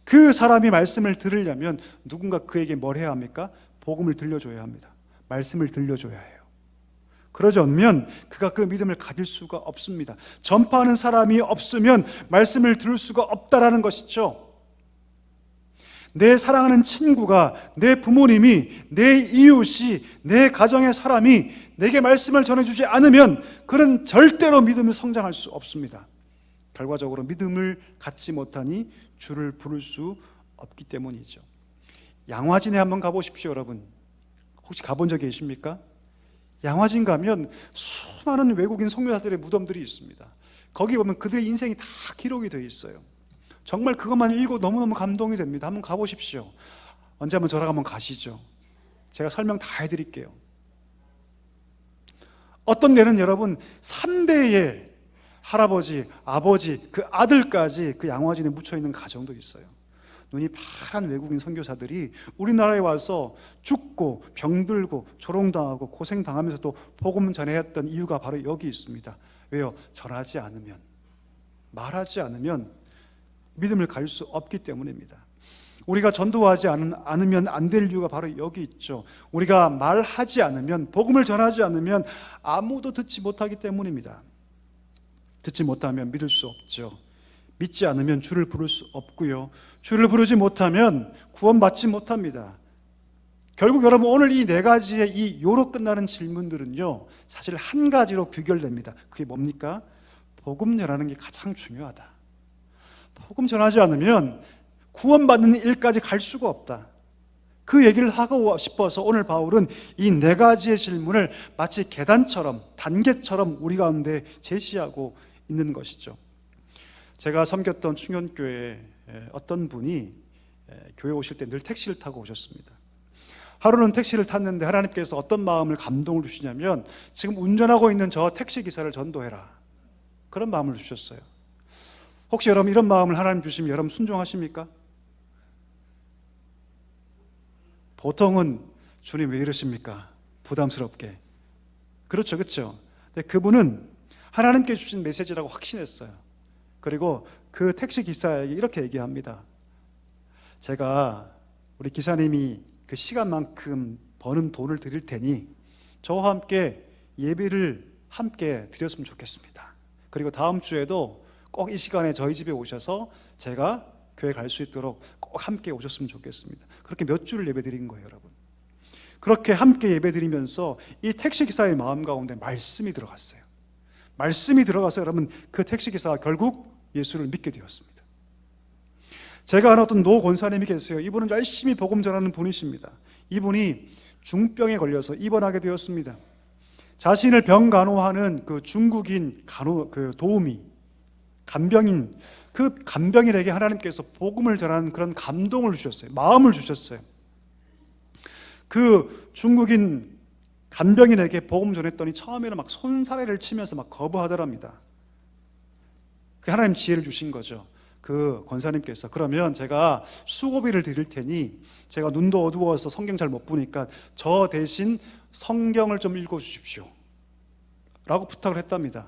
그 사람이 말씀을 들으려면 누군가 그에게 뭘 해야 합니까? 복음을 들려줘야 합니다. 말씀을 들려줘야 해요. 그러지 않으면 그가 그 믿음을 가질 수가 없습니다. 전파하는 사람이 없으면 말씀을 들을 수가 없다라는 것이죠. 내 사랑하는 친구가, 내 부모님이, 내 이웃이, 내 가정의 사람이 내게 말씀을 전해주지 않으면 그는 절대로 믿음을 성장할 수 없습니다. 결과적으로 믿음을 갖지 못하니 주를 부를 수 없기 때문이죠. 양화진에 한번 가보십시오, 여러분. 혹시 가본 적 계십니까? 양화진 가면 수많은 외국인 선교사들의 무덤들이 있습니다. 거기 보면 그들의 인생이 다 기록이 되어 있어요. 정말 그것만 읽고 너무너무 감동이 됩니다. 한번 가보십시오. 언제 한번 저랑 한번 가시죠. 제가 설명 다 해드릴게요. 어떤 데는 여러분 3대의 할아버지, 아버지, 그 아들까지 그 양화진에 묻혀있는 가정도 있어요. 눈이 파란 외국인 선교사들이 우리나라에 와서 죽고 병들고 조롱당하고 고생당하면서도 복음 전해야 했던 이유가 바로 여기 있습니다. 왜요? 전하지 않으면, 말하지 않으면 믿음을 가질 수 없기 때문입니다. 우리가 전도하지 않으면 안 될 이유가 바로 여기 있죠. 우리가 말하지 않으면, 복음을 전하지 않으면 아무도 듣지 못하기 때문입니다. 듣지 못하면 믿을 수 없죠. 믿지 않으면 주를 부를 수 없고요. 주를 부르지 못하면 구원받지 못합니다. 결국 여러분, 오늘 이 네 가지의 이 요로 끝나는 질문들은요, 사실 한 가지로 귀결됩니다. 그게 뭡니까? 복음 전하는 게 가장 중요하다. 복음 전하지 않으면 구원받는 일까지 갈 수가 없다. 그 얘기를 하고 싶어서 오늘 바울은 이 네 가지의 질문을 마치 계단처럼, 단계처럼 우리 가운데 제시하고 있는 것이죠. 제가 섬겼던 충현교회에 어떤 분이 교회 오실 때 늘 택시를 타고 오셨습니다. 하루는 택시를 탔는데 하나님께서 어떤 마음을 감동을 주시냐면, 지금 운전하고 있는 저 택시 기사를 전도해라, 그런 마음을 주셨어요. 혹시 여러분 이런 마음을 하나님 주시면 여러분 순종하십니까? 보통은 주님 왜 이러십니까? 부담스럽게. 그렇죠, 그렇죠. 근데 그분은 하나님께 주신 메시지라고 확신했어요. 그리고 그 택시 기사에게 이렇게 얘기합니다. 제가 우리 기사님이 그 시간만큼 버는 돈을 드릴 테니 저와 함께 예배를 함께 드렸으면 좋겠습니다. 그리고 다음 주에도 꼭 이 시간에 저희 집에 오셔서 제가 교회 갈 수 있도록 꼭 함께 오셨으면 좋겠습니다. 그렇게 몇 주를 예배 드린 거예요, 여러분. 그렇게 함께 예배 드리면서 이 택시기사의 마음 가운데 말씀이 들어갔어요. 말씀이 들어가서 여러분, 그 택시기사가 결국 예수를 믿게 되었습니다. 제가 아는 어떤 노 권사님이 계세요. 이분은 열심히 복음 전하는 분이십니다. 이분이 중병에 걸려서 입원하게 되었습니다. 자신을 병 간호하는 그 중국인 도우미, 간병인, 그 간병인에게 하나님께서 복음을 전하는 그런 감동을 주셨어요. 마음을 주셨어요. 그 중국인 간병인에게 복음 전했더니 처음에는 막 손사래를 치면서 막 거부하더랍니다. 그 하나님 지혜를 주신 거죠. 그 권사님께서, 그러면 제가 수고비를 드릴 테니, 제가 눈도 어두워서 성경 잘 못 보니까 저 대신 성경을 좀 읽어주십시오 라고 부탁을 했답니다.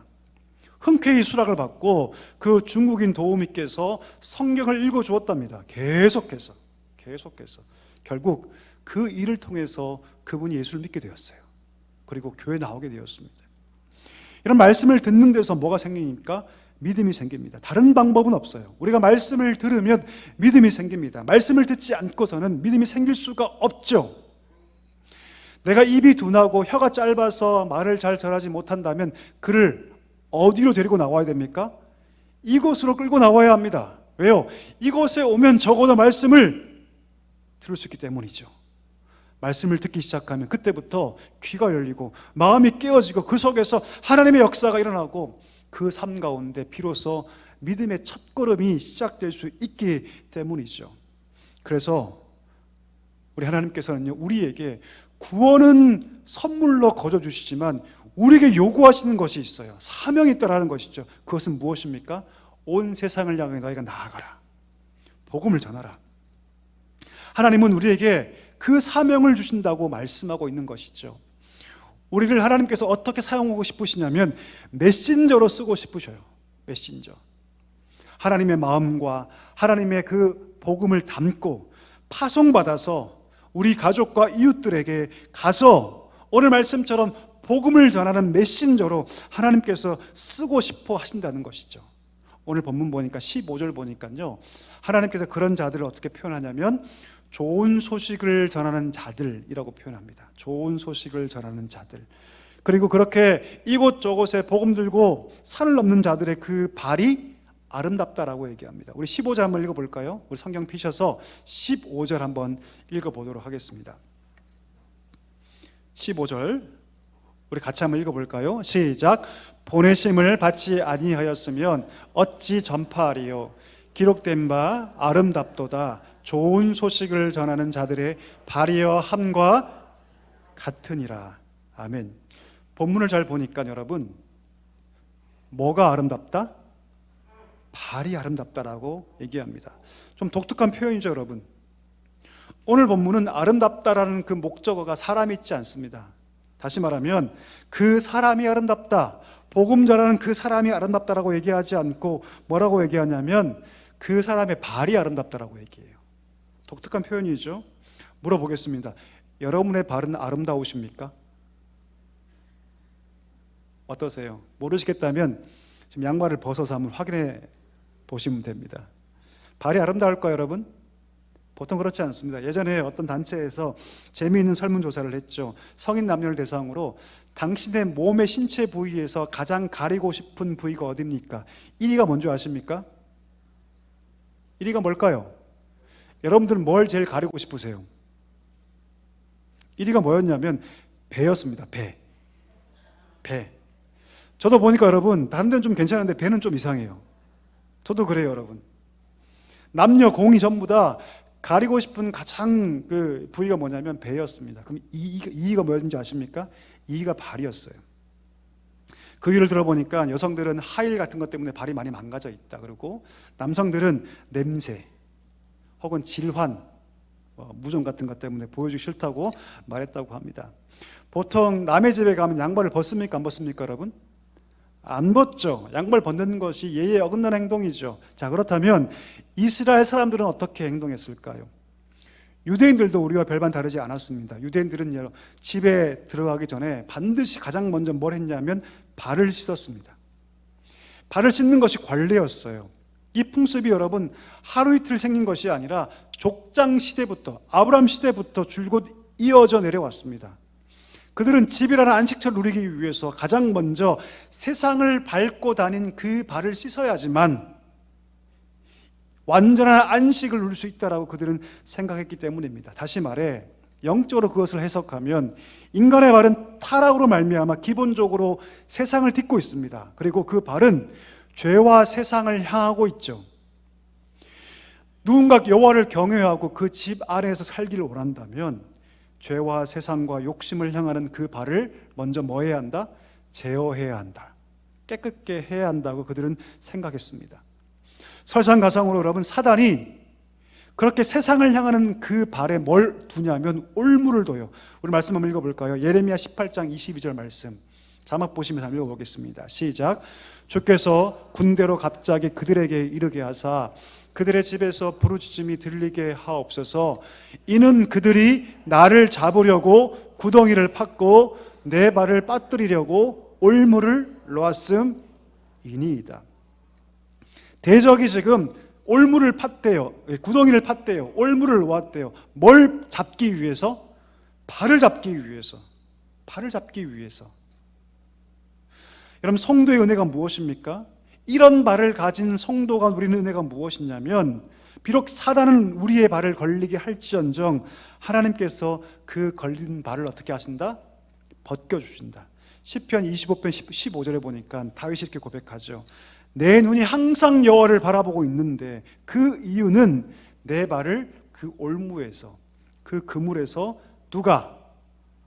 흔쾌히 수락을 받고 그 중국인 도우미께서 성경을 읽어주었답니다. 계속해서 결국 그 일을 통해서 그분이 예수를 믿게 되었어요. 그리고 교회 나오게 되었습니다. 이런 말씀을 듣는 데서 뭐가 생기니까? 믿음이 생깁니다. 다른 방법은 없어요. 우리가 말씀을 들으면 믿음이 생깁니다. 말씀을 듣지 않고서는 믿음이 생길 수가 없죠. 내가 입이 둔하고 혀가 짧아서 말을 잘 전하지 못한다면 그를 어디로 데리고 나와야 됩니까? 이곳으로 끌고 나와야 합니다. 왜요? 이곳에 오면 적어도 말씀을 들을 수 있기 때문이죠. 말씀을 듣기 시작하면 그때부터 귀가 열리고 마음이 깨어지고 그 속에서 하나님의 역사가 일어나고 그 삶 가운데 비로소 믿음의 첫걸음이 시작될 수 있기 때문이죠. 그래서 우리 하나님께서는요, 우리에게 구원은 선물로 거저주시지만 우리에게 요구하시는 것이 있어요. 사명이 있다라는 것이죠. 그것은 무엇입니까? 온 세상을 향해 너희가 나아가라, 복음을 전하라. 하나님은 우리에게 그 사명을 주신다고 말씀하고 있는 것이죠. 우리를 하나님께서 어떻게 사용하고 싶으시냐면 메신저로 쓰고 싶으셔요. 메신저. 하나님의 마음과 하나님의 그 복음을 담고 파송받아서 우리 가족과 이웃들에게 가서 오늘 말씀처럼 복음을 전하는 메신저로 하나님께서 쓰고 싶어 하신다는 것이죠. 오늘 본문 보니까 15절 보니까요, 하나님께서 그런 자들을 어떻게 표현하냐면 좋은 소식을 전하는 자들이라고 표현합니다. 좋은 소식을 전하는 자들. 그리고 그렇게 이곳저곳에 복음 들고 산을 넘는 자들의 그 발이 아름답다라고 얘기합니다. 우리 15절 한번 읽어볼까요? 우리 성경 피셔서 15절 한번 읽어보도록 하겠습니다. 15절 우리 같이 한번 읽어볼까요? 시작. 보내심을 받지 아니하였으면 어찌 전파하리요? 기록된 바 아름답도다. 좋은 소식을 전하는 자들의 발이여 함과 같으니라. 아멘. 본문을 잘 보니까 여러분, 뭐가 아름답다? 발이 아름답다라고 얘기합니다. 좀 독특한 표현이죠, 여러분. 오늘 본문은 아름답다라는 그 목적어가 사람이 있지 않습니다. 다시 말하면 그 사람이 아름답다, 복음 전하는 그 사람이 아름답다라고 얘기하지 않고 뭐라고 얘기하냐면 그 사람의 발이 아름답다라고 얘기해요. 독특한 표현이죠. 물어보겠습니다. 여러분의 발은 아름다우십니까? 어떠세요? 모르시겠다면 지금 양말을 벗어서 한번 확인해 보시면 됩니다. 발이 아름다울까요, 여러분? 보통 그렇지 않습니다. 예전에 어떤 단체에서 재미있는 설문조사를 했죠. 성인 남녀를 대상으로 당신의 몸의 신체 부위에서 가장 가리고 싶은 부위가 어디입니까? 1위가 뭔지 아십니까? 1위가 뭘까요? 여러분들은 뭘 제일 가리고 싶으세요? 1위가 뭐였냐면 배였습니다. 배. 저도 보니까 여러분 다른 데는 좀 괜찮은데 배는 좀 이상해요. 저도 그래요, 여러분. 남녀 공이 전부 다 가리고 싶은 가장 그 부위가 뭐냐면 배였습니다. 그럼 2위가 뭐였는지 아십니까? 2위가 발이었어요. 그 이유를 들어보니까 여성들은 하일 같은 것 때문에 발이 많이 망가져 있다. 그리고 남성들은 냄새 혹은 질환, 무좀 같은 것 때문에 보여주기 싫다고 말했다고 합니다. 보통 남의 집에 가면 양말을 벗습니까? 안 벗습니까, 여러분? 안 벗죠. 양말 벗는 것이 예의에 어긋나는 행동이죠. 자, 그렇다면 이스라엘 사람들은 어떻게 행동했을까요? 유대인들도 우리와 별반 다르지 않았습니다. 유대인들은 집에 들어가기 전에 반드시 가장 먼저 뭘 했냐면 발을 씻었습니다. 발을 씻는 것이 관례였어요. 이 풍습이 여러분 하루 이틀 생긴 것이 아니라 족장 시대부터, 아브라함 시대부터 줄곧 이어져 내려왔습니다. 그들은 집이라는 안식처를 누리기 위해서 가장 먼저 세상을 밟고 다닌 그 발을 씻어야지만 완전한 안식을 누릴 수 있다라고 그들은 생각했기 때문입니다. 다시 말해 영적으로 그것을 해석하면 인간의 발은 타락으로 말미암아 기본적으로 세상을 딛고 있습니다. 그리고 그 발은 죄와 세상을 향하고 있죠. 누군가 여호와를 경외하고 그 집 안에서 살기를 원한다면 죄와 세상과 욕심을 향하는 그 발을 먼저 뭐 해야 한다? 제어해야 한다. 깨끗게 해야 한다고 그들은 생각했습니다. 설상가상으로 여러분 사단이 그렇게 세상을 향하는 그 발에 뭘 두냐면 올무를 둬요. 우리 말씀 한번 읽어볼까요? 예레미야 18장 22절 말씀 자막 보시면서 한번 읽어보겠습니다. 시작. 주께서 군대로 갑자기 그들에게 이르게 하사 그들의 집에서 부르짖음이 들리게 하옵소서. 이는 그들이 나를 잡으려고 구덩이를 팠고 내 발을 빠뜨리려고 올무를 놓았음이니이다. 대적이 지금 올무를 팠대요. 구덩이를 팠대요. 올무를 놓았대요. 뭘 잡기 위해서? 발을 잡기 위해서. 발을 잡기 위해서. 여러분 성도의 은혜가 무엇입니까? 이런 발을 가진 성도가 누리는 은혜가 무엇이냐면 비록 사단은 우리의 발을 걸리게 할지언정 하나님께서 그 걸린 발을 어떻게 하신다? 벗겨주신다. 시편 25편 15절에 보니까 다윗이 이렇게 고백하죠. 내 눈이 항상 여호와를 바라보고 있는데 그 이유는 내 발을 그 올무에서 그 그물에서 누가?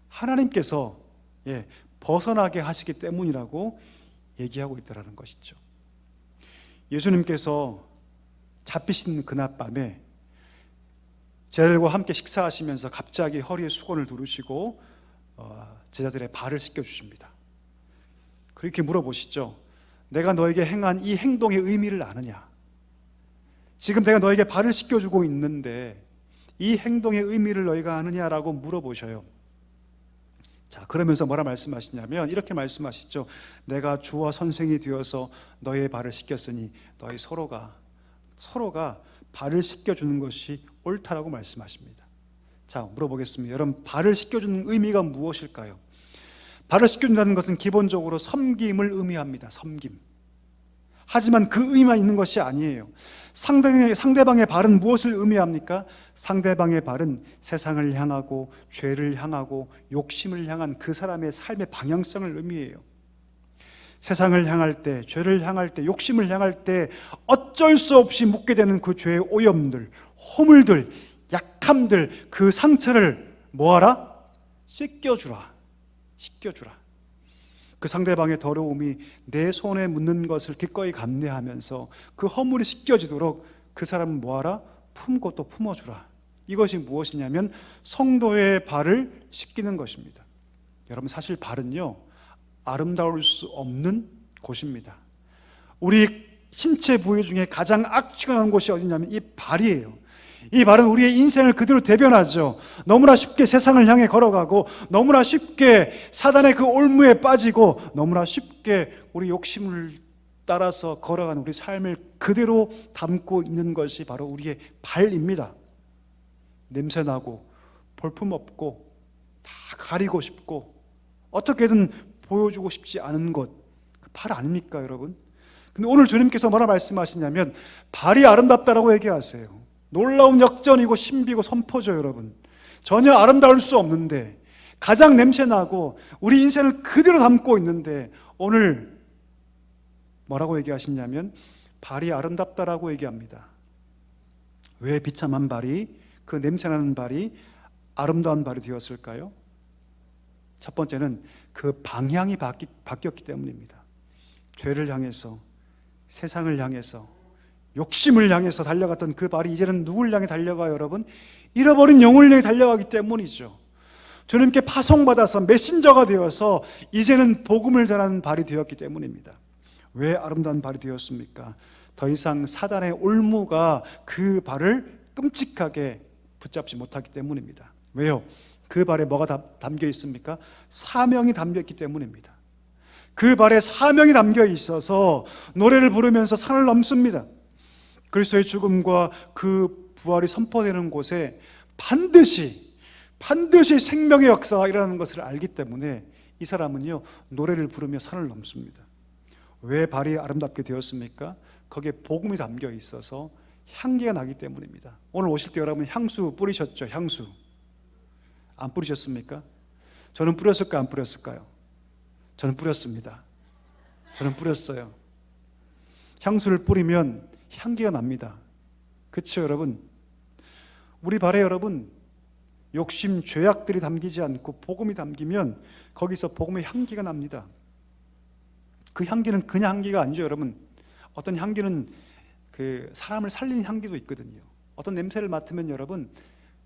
하나님께서 벗어나게 하시기 때문이라고 얘기하고 있다는 것이죠. 예수님께서 잡히신 그날 밤에 제자들과 함께 식사하시면서 갑자기 허리에 수건을 두르시고 제자들의 발을 씻겨주십니다. 그렇게 물어보시죠. 내가 너에게 행한 이 행동의 의미를 아느냐? 지금 내가 너에게 발을 씻겨주고 있는데 이 행동의 의미를 너희가 아느냐라고 물어보셔요. 자, 그러면서 뭐라 말씀하시냐면 이렇게 말씀하시죠. 내가 주와 선생이 되어서 너희의 발을 씻겼으니 너희 서로가 발을 씻겨주는 것이 옳다라고 말씀하십니다. 자, 물어보겠습니다. 여러분 발을 씻겨주는 의미가 무엇일까요? 발을 씻겨준다는 것은 기본적으로 섬김을 의미합니다. 섬김. 하지만 그 의미만 있는 것이 아니에요. 상대방의 발은 무엇을 의미합니까? 상대방의 발은 세상을 향하고 죄를 향하고 욕심을 향한 그 사람의 삶의 방향성을 의미해요. 세상을 향할 때, 죄를 향할 때, 욕심을 향할 때 어쩔 수 없이 묻게 되는 그 죄의 오염들, 허물들, 약함들, 그 상처를 뭐하라? 씻겨주라. 그 상대방의 더러움이 내 손에 묻는 것을 기꺼이 감내하면서 그 허물이 씻겨지도록 그 사람은 뭐하라? 품고 또 품어주라. 이것이 무엇이냐면 성도의 발을 씻기는 것입니다. 여러분 사실 발은요 아름다울 수 없는 곳입니다. 우리 신체 부위 중에 가장 악취가 나는 곳이 어디냐면 이 발이에요. 이 발은 우리의 인생을 그대로 대변하죠. 너무나 쉽게 세상을 향해 걸어가고, 너무나 쉽게 사단의 그 올무에 빠지고, 너무나 쉽게 우리 욕심을 따라서 걸어가는 우리 삶을 그대로 담고 있는 것이 바로 우리의 발입니다. 냄새나고 볼품없고 다 가리고 싶고 어떻게든 보여주고 싶지 않은 것, 그 발 아닙니까 여러분? 근데 오늘 주님께서 뭐라 말씀하시냐면 발이 아름답다라고 얘기하세요. 놀라운 역전이고 신비고 선포죠 여러분. 전혀 아름다울 수 없는데, 가장 냄새나고 우리 인생을 그대로 담고 있는데 오늘 뭐라고 얘기하시냐면 발이 아름답다라고 얘기합니다. 왜 비참한 발이, 그 냄새나는 발이 아름다운 발이 되었을까요? 첫 번째는 그 방향이 바뀌었기 때문입니다. 죄를 향해서, 세상을 향해서, 욕심을 향해서 달려갔던 그 발이 이제는 누굴 향해 달려가요 여러분? 잃어버린 영혼을 향해 달려가기 때문이죠. 주님께 파송받아서 메신저가 되어서 이제는 복음을 전하는 발이 되었기 때문입니다. 왜 아름다운 발이 되었습니까? 더 이상 사단의 올무가 그 발을 끔찍하게 붙잡지 못하기 때문입니다. 왜요? 그 발에 뭐가 담겨 있습니까? 사명이 담겨 있기 때문입니다. 그 발에 사명이 담겨 있어서 노래를 부르면서 산을 넘습니다. 그리스도의 죽음과 그 부활이 선포되는 곳에 반드시 생명의 역사가 일어나는 것을 알기 때문에 이 사람은요 노래를 부르며 산을 넘습니다. 왜 발이 아름답게 되었습니까? 거기에 복음이 담겨 있어서 향기가 나기 때문입니다. 오늘 오실 때 여러분 향수 뿌리셨죠? 향수 안 뿌리셨습니까? 저는 뿌렸을까요? 안 뿌렸을까요? 저는 뿌렸습니다. 저는 뿌렸어요. 향수를 뿌리면 향기가 납니다. 그렇죠 여러분? 우리 발에 여러분 욕심, 죄악들이 담기지 않고 복음이 담기면 거기서 복음의 향기가 납니다. 그 향기는 그냥 향기가 아니죠 여러분. 어떤 향기는 그 사람을 살리는 향기도 있거든요. 어떤 냄새를 맡으면 여러분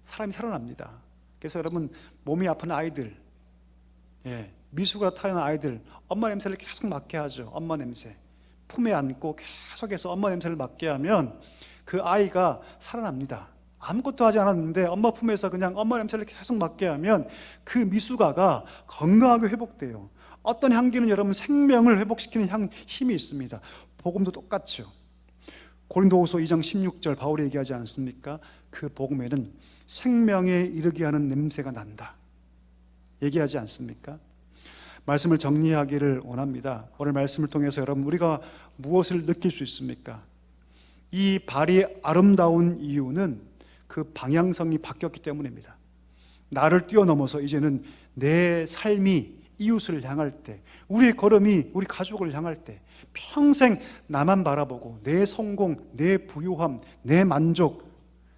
사람이 살아납니다. 그래서 여러분 몸이 아픈 아이들, 미수가 타는 아이들 엄마 냄새를 계속 맡게 하죠. 엄마 냄새 품에 안고 계속해서 엄마 냄새를 맡게 하면 그 아이가 살아납니다. 아무것도 하지 않았는데 엄마 품에서 그냥 엄마 냄새를 계속 맡게 하면 그 미숙아가 건강하게 회복돼요. 어떤 향기는 여러분 생명을 회복시키는 힘이 있습니다. 복음도 똑같죠. 고린도후서 2장 16절 바울이 얘기하지 않습니까? 그 복음에는 생명에 이르게 하는 냄새가 난다 얘기하지 않습니까? 말씀을 정리하기를 원합니다. 오늘 말씀을 통해서 여러분 우리가 무엇을 느낄 수 있습니까? 이 발이 아름다운 이유는 그 방향성이 바뀌었기 때문입니다. 나를 뛰어넘어서 이제는 내 삶이 이웃을 향할 때, 우리의 걸음이 우리 가족을 향할 때 평생 나만 바라보고 내 성공, 내 부유함, 내 만족,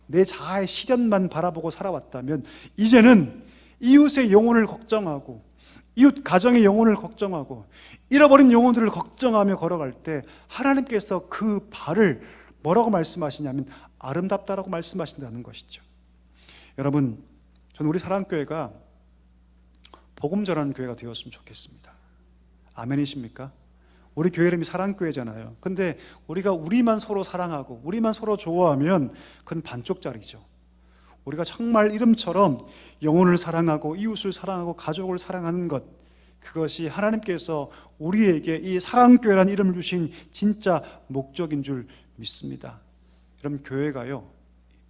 내 자아의 실현만 바라보고 살아왔다면 이제는 이웃의 영혼을 걱정하고 이웃 가정의 영혼을 걱정하고 잃어버린 영혼들을 걱정하며 걸어갈 때 하나님께서 그 발을 뭐라고 말씀하시냐면 아름답다라고 말씀하신다는 것이죠. 여러분, 저는 우리 사랑교회가 복음 전하는 교회가 되었으면 좋겠습니다. 아멘이십니까? 우리 교회 이름이 사랑교회잖아요. 근데 우리가 우리만 서로 사랑하고 우리만 서로 좋아하면 그건 반쪽짜리죠. 우리가 정말 이름처럼 영혼을 사랑하고 이웃을 사랑하고 가족을 사랑하는 것, 그것이 하나님께서 우리에게 이 사랑교회라는 이름을 주신 진짜 목적인 줄 믿습니다. 여러분, 교회가요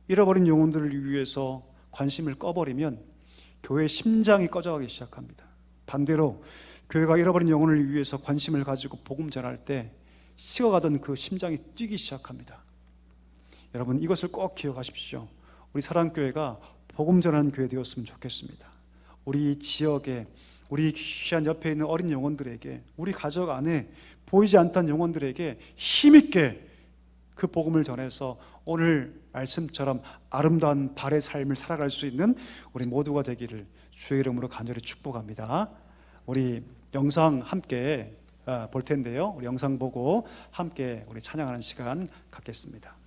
잃어버린 영혼들을 위해서 관심을 꺼버리면 교회의 심장이 꺼져가기 시작합니다. 반대로 교회가 잃어버린 영혼을 위해서 관심을 가지고 복음 전할 때 식어가던 그 심장이 뛰기 시작합니다. 여러분, 이것을 꼭 기억하십시오. 우리 사랑교회가 복음 전하는 교회 되었으면 좋겠습니다. 우리 지역에, 우리 귀한 옆에 있는 어린 영혼들에게, 우리 가족 안에 보이지 않던 영혼들에게 힘있게 그 복음을 전해서 오늘 말씀처럼 아름다운 발의 삶을 살아갈 수 있는 우리 모두가 되기를 주의 이름으로 간절히 축복합니다. 우리 영상 함께 볼 텐데요. 우리 영상 보고 함께 우리 찬양하는 시간 갖겠습니다.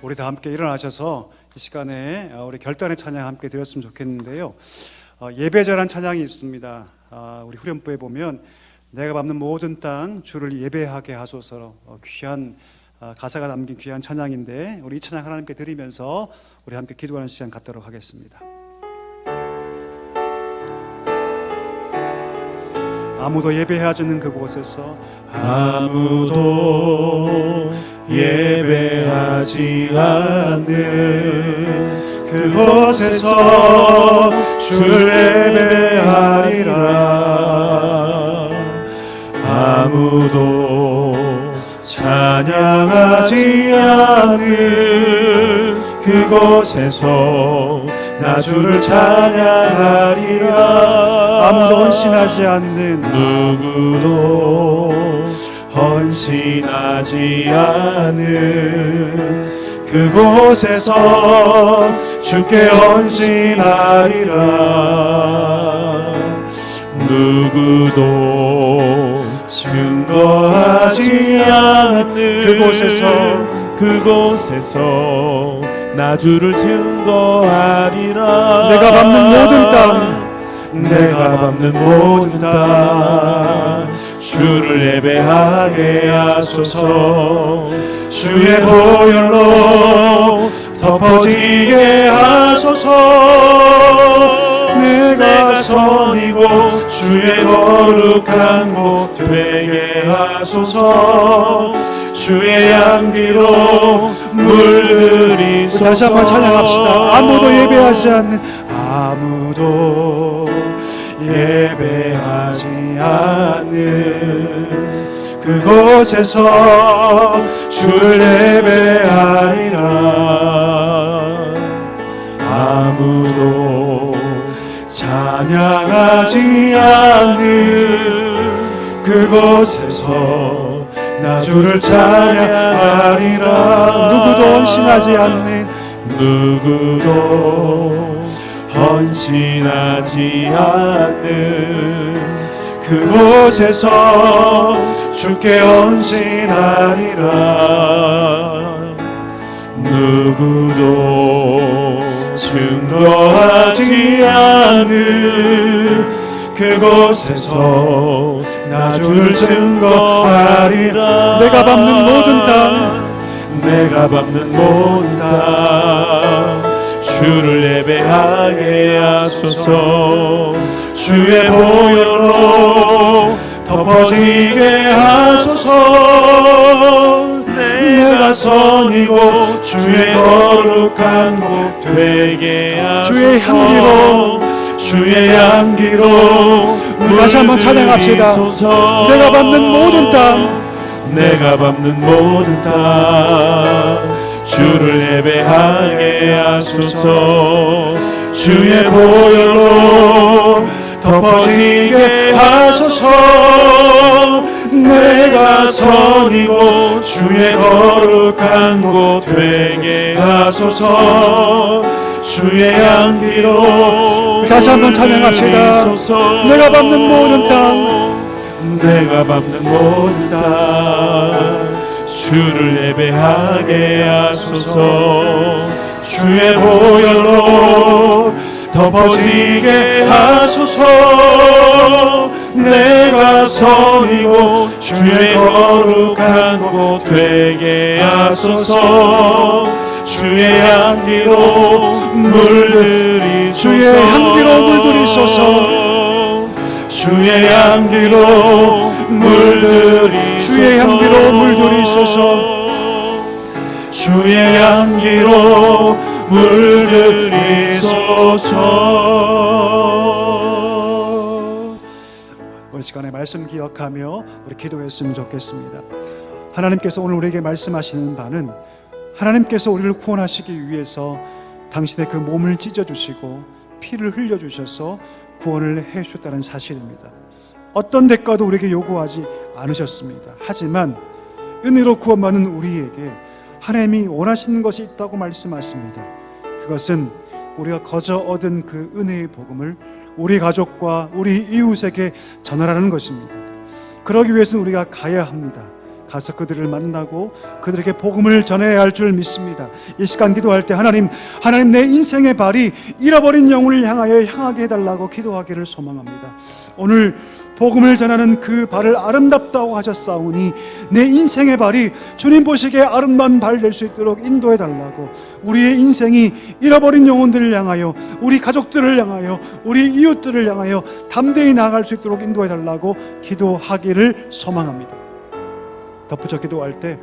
우리 다 함께 일어나셔서 이 시간에 우리 결단의 찬양 함께 드렸으면 좋겠는데요. 예배자란 찬양이 있습니다. 우리 후렴부에 보면 내가 밟는 모든 땅 주를 예배하게 하소서, 귀한 가사가 담긴 귀한 찬양인데 우리 이 찬양 하나님께 드리면서 우리 함께 기도하는 시간 갖도록 하겠습니다. 아무도 예배하지 않는 그곳에서, 아무도 예배하지 않는 그곳에서 주를 예배하리라. 아무도 찬양하지 않는 그곳에서 나 주를 찬양하리라. 아무도 헌신하지 않는, 누구도 헌신하지 않는 그곳에서 주께 헌신하리라. 누구도 증거하지 않는 그곳에서 나 주를 증거하리라. 내가 밟는 모든 땅, 내가 밟는 모든 땅 주를 예배하게 하소서. 주의 보혈로 덮어지게 하소서. 내가 선이고 주의 거룩한 곳 되게 하소서. 주의 향기로 물들이소서. 다시 한번 찬양합시다. 아무도 예배하지 않는, 아무도 예배하지 않는 그곳에서 주를 예배하리라. 아무도 찬양하지 않는 그곳에서 나 주를 찬양하리라. 누구도 헌신하지 않는, 누구도 헌신하지 않는 그곳에서 주께 헌신하리라. 누구도 증거하지 않는 그곳에서 나 주를 증거하리라. 내가 밟는 모든 땅, 내가 밟는 모든 땅 주를 예배하게 하소서. 주의 보혈로 덮어지게 하소서. 내가 선이고 주의 거룩한 곳 되게 하소서. 주의 향기로, 주의 향기로 다시 한번 찬양합시다. 물들이소서. 내가 밟는 모든 땅, 내가 밟는 모든 땅 주를 예배하게 하소서. 주의 보혈로 덮어지게 하소서. 내가 선이고 주의 거룩한 곳 되게 하소서. 주의 향기로 다시 한번 찬양합시다. 물들이소서. 내가 밟는 모든 땅, 내가 밟는 모든 땅 주를 예배하게 하소서. 주의 보혈로 덮어지게 하소서. 내가 선이고 주의 거룩한 곳 되게 하소서. 주의 향기로 물들이소서. 주의 향기로 물들이소서. 주의 향기로 물들이소서. 주의 향기로 물들이소서. 주의 향기로 물들이소서. 오늘 시간에 말씀 기억하며 우리 기도했으면 좋겠습니다. 하나님께서 오늘 우리에게 말씀하시는 바는 하나님께서 우리를 구원하시기 위해서 당신의 그 몸을 찢어주시고 피를 흘려주셔서 구원을 해주셨다는 사실입니다. 어떤 대가도 우리에게 요구하지 않으셨습니다. 하지만 은혜로 구원받는 우리에게 하나님이 원하시는 것이 있다고 말씀하십니다. 그것은 우리가 거저 얻은 그 은혜의 복음을 우리 가족과 우리 이웃에게 전하라는 것입니다. 그러기 위해서는 우리가 가야 합니다. 가서 그들을 만나고 그들에게 복음을 전해야 할 줄 믿습니다. 이 시간 기도할 때 하나님 내 인생의 발이 잃어버린 영혼을 향하게 해달라고 기도하기를 소망합니다. 오늘 복음을 전하는 그 발을 아름답다고 하셨사오니 내 인생의 발이 주님 보시기에 아름다운 발 될 수 있도록 인도해 달라고, 우리의 인생이 잃어버린 영혼들을 향하여, 우리 가족들을 향하여, 우리 이웃들을 향하여 담대히 나아갈 수 있도록 인도해 달라고 기도하기를 소망합니다. 덧붙여 기도할 때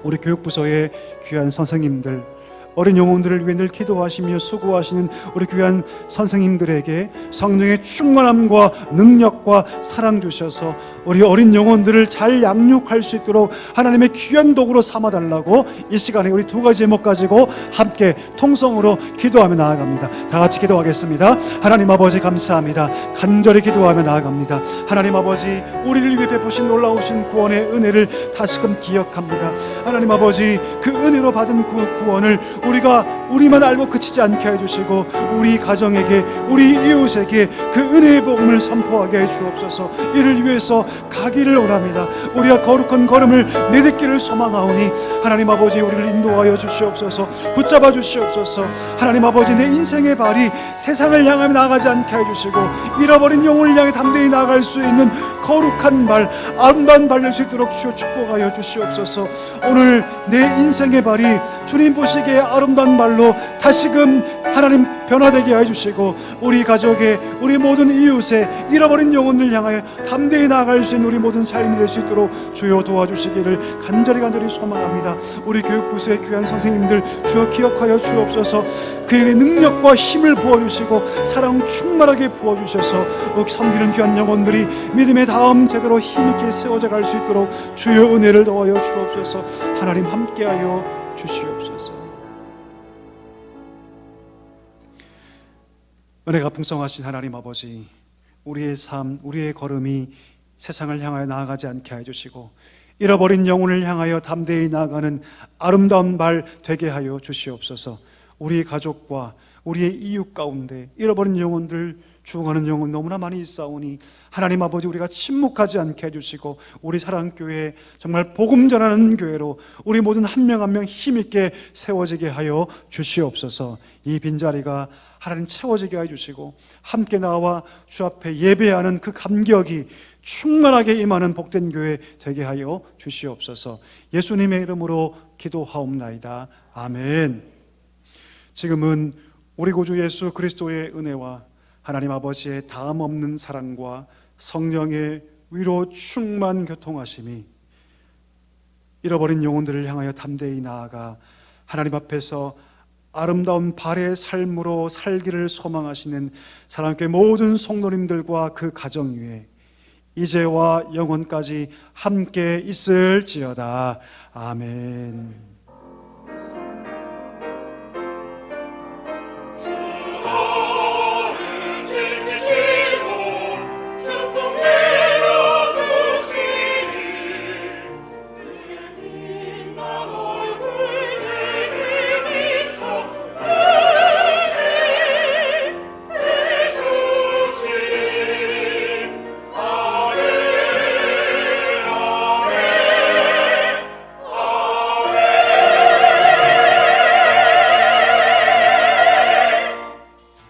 우리 교육부서의 귀한 선생님들, 어린 영혼들을 위해 늘 기도하시며 수고하시는 우리 귀한 선생님들에게 성령의 충만함과 능력과 사랑 주셔서 우리 어린 영혼들을 잘 양육할 수 있도록 하나님의 귀한 도구로 삼아달라고 이 시간에 우리 두 가지 제목 가지고 함께 통성으로 기도하며 나아갑니다. 다 같이 기도하겠습니다. 하나님 아버지 감사합니다. 간절히 기도하며 나아갑니다. 하나님 아버지, 우리를 위해 베푸신 놀라우신 구원의 은혜를 다시금 기억합니다. 하나님 아버지, 그 은혜로 받은 그 구원을 우리만 알고 그치지 않게 해주시고 우리 가정에게, 우리 이웃에게 그 은혜의 복음을 선포하게 해주옵소서. 이를 위해서 가기를 원합니다. 우리가 거룩한 걸음을 내딛기를 소망하오니 하나님 아버지, 우리를 인도하여 주시옵소서. 붙잡아 주시옵소서. 하나님 아버지, 내 인생의 발이 세상을 향하여 나가지 않게 해주시고 잃어버린 영혼을 향해 담대히 나아갈 수 있는 거룩한 발, 아름다운 발 될 수 있도록 주여 축복하여 주시옵소서. 오늘 내 인생의 발이 주님 보시기에 아름다운 발로 다시금 하나님 변화되게 해주시고 우리 가족의, 우리 모든 이웃의 잃어버린 영혼을 향하여 담대히 나아갈 수 있는 우리 모든 삶이 될 수 있도록 주여 도와주시기를 간절히 소망합니다. 우리 교육부서의 귀한 선생님들 주여 기억하여 주옵소서. 그에게 능력과 힘을 부어주시고 사랑 충만하게 부어주셔서 섬기는 귀한 영혼들이 믿음의 다음 제대로 힘있게 세워져 갈 수 있도록 주여 은혜를 더하여 주옵소서. 하나님 함께하여 주시옵소서. 은혜가 풍성하신 하나님 아버지, 우리의 삶, 우리의 걸음이 세상을 향하여 나아가지 않게 해주시고 잃어버린 영혼을 향하여 담대히 나아가는 아름다운 발 되게 하여 주시옵소서. 우리 가족과 우리의 이웃 가운데 잃어버린 영혼들, 죽어가는 영혼 너무나 많이 있사오니 하나님 아버지, 우리가 침묵하지 않게 해주시고 우리 사랑교회 정말 복음 전하는 교회로 우리 모든 한 명 한 명 힘있게 세워지게 하여 주시옵소서. 이 빈자리가 하나님 채워지게 해주시고 함께 나와 주 앞에 예배하는 그 감격이 충만하게 임하는 복된 교회 되게 하여 주시옵소서. 예수님의 이름으로 기도하옵나이다. 아멘. 지금은 우리 구주 예수 그리스도의 은혜와 하나님 아버지의 다음 없는 사랑과 성령의 위로 충만 교통하심이 잃어버린 영혼들을 향하여 담대히 나아가 하나님 앞에서 아름다운 발의 삶으로 살기를 소망하시는 사랑교회 모든 성도님들과 그 가정 위에 이제와 영원까지 함께 있을지어다. 아멘.